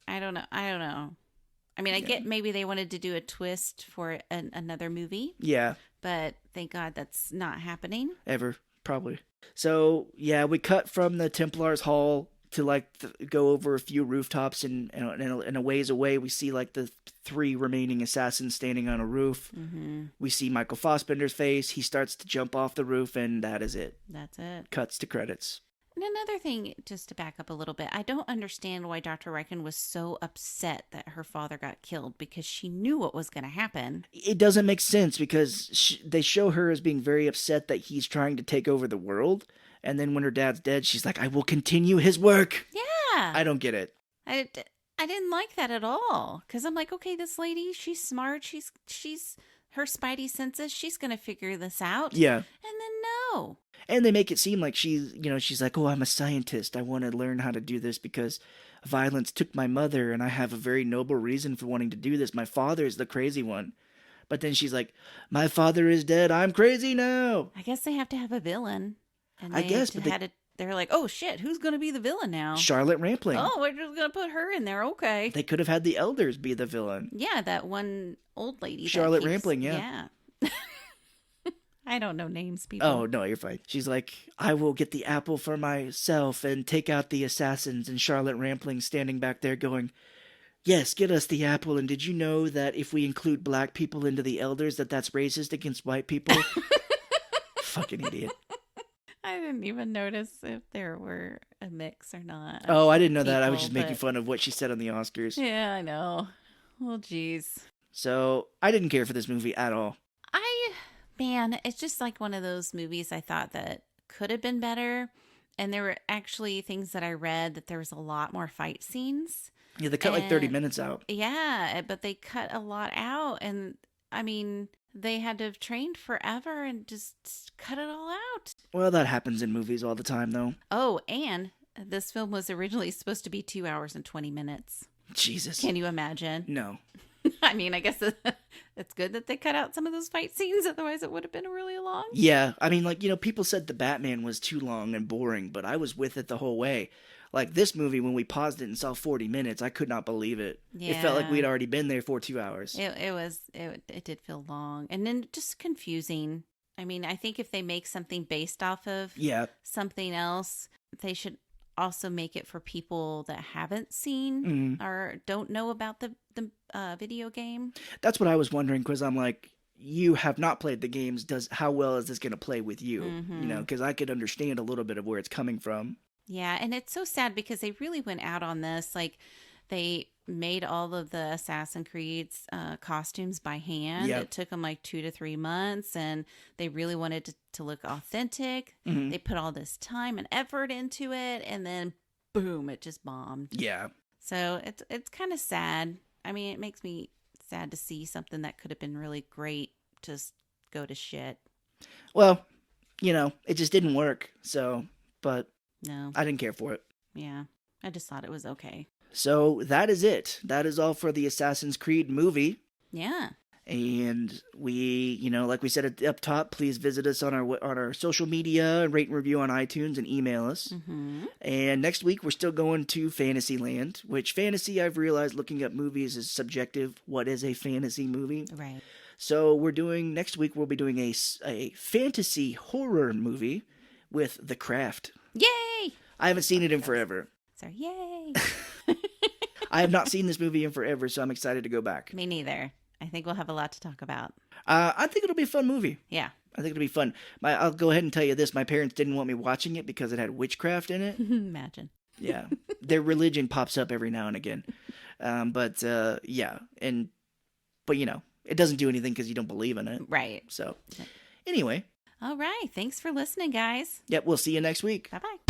I don't know. I mean, I get maybe they wanted to do a twist for another movie. Yeah. But thank God that's not happening. Ever. Probably. So, yeah, we cut from the Templars' hall to, like, go over a few rooftops, and a ways away, we see, like, the 3 remaining assassins standing on a roof. Mm-hmm. We see Michael Fassbender's face. He starts to jump off the roof, and that is it. That's it. Cuts to credits. And another thing, just to back up a little bit, I don't understand why Dr. Riken was so upset that her father got killed, because she knew what was going to happen. It doesn't make sense, because they show her as being very upset that he's trying to take over the world. And then when her dad's dead, she's like, I will continue his work. Yeah. I don't get it. I didn't like that at all. Because I'm like, okay, this lady, she's smart. She's her spidey senses. She's going to figure this out. Yeah. And then no. And they make it seem like she's like, oh, I'm a scientist. I want to learn how to do this because violence took my mother, and I have a very noble reason for wanting to do this. My father is the crazy one. But then she's like, my father is dead. I'm crazy now. I guess they have to have a villain. And I guess, but they're like, oh shit, who's going to be the villain now? Charlotte Rampling. Oh, we're just going to put her in there. Okay. They could have had the elders be the villain. Yeah, that one old lady. Charlotte Rampling, yeah. I don't know names, people. Oh, no, you're fine. She's like, I will get the apple for myself and take out the assassins. And Charlotte Rampling standing back there going, yes, get us the apple. And did you know that if we include black people into the elders, that's racist against white people? Fucking idiot. I didn't even notice if there were a mix or not. Oh, I didn't know that. I was just making fun of what she said on the Oscars. Yeah, I know. Well, geez. So, I didn't care for this movie at all. Man, it's just like one of those movies I thought that could have been better. And there were actually things that I read that there was a lot more fight scenes. Yeah, they cut like 30 minutes out. Yeah, but they cut a lot out. And I mean, they had to have trained forever and just cut it all out. Well, that happens in movies all the time, though. Oh, and this film was originally supposed to be 2 hours and 20 minutes. Jesus. Can you imagine? No. I mean, I guess it's good that they cut out some of those fight scenes. Otherwise, it would have been really long. Yeah. I mean, like, people said the Batman was too long and boring, but I was with it the whole way. Like, this movie, when we paused it and saw 40 minutes, I could not believe it. Yeah. It felt like we'd already been there for 2 hours. It did feel long. And then just confusing. I mean, I think if they make something based off of something else, they should also make it for people that haven't seen or don't know about the video game. That's what I was wondering, because I'm like, you have not played the games. How well is this going to play with you? Mm-hmm. Because I could understand a little bit of where it's coming from. Yeah, and it's so sad because they really went out on this. Like, they made all of the Assassin's Creed's costumes by hand. Yep. It took them like 2 to 3 months, and they really wanted to look authentic. Mm-hmm. They put all this time and effort into it, and then boom, it just bombed. Yeah. So it's kind of sad. I mean, it makes me sad to see something that could have been really great just go to shit. Well, it just didn't work. So, but no, I didn't care for it. Yeah, I just thought it was okay. So that is it. That is all for the Assassin's Creed movie. Yeah. And we, like we said up top, please visit us on our social media, rate and review on iTunes, and email us. Mm-hmm. And next week, we're still going to Fantasyland, which fantasy, I've realized looking up movies is subjective. What is a fantasy movie? Right. So next week, we'll be doing a fantasy horror movie with The Craft. Yay! I haven't seen it in forever. So yay! I have not seen this movie in forever, so I'm excited to go back. Me neither. I think we'll have a lot to talk about. I think it'll be a fun movie. Yeah. I think it'll be fun. I'll go ahead and tell you this. My parents didn't want me watching it because it had witchcraft in it. Imagine. Yeah. Their religion pops up every now and again. Yeah. But it doesn't do anything because you don't believe in it. Right. So, anyway. All right. Thanks for listening, guys. Yep, we'll see you next week. Bye-bye.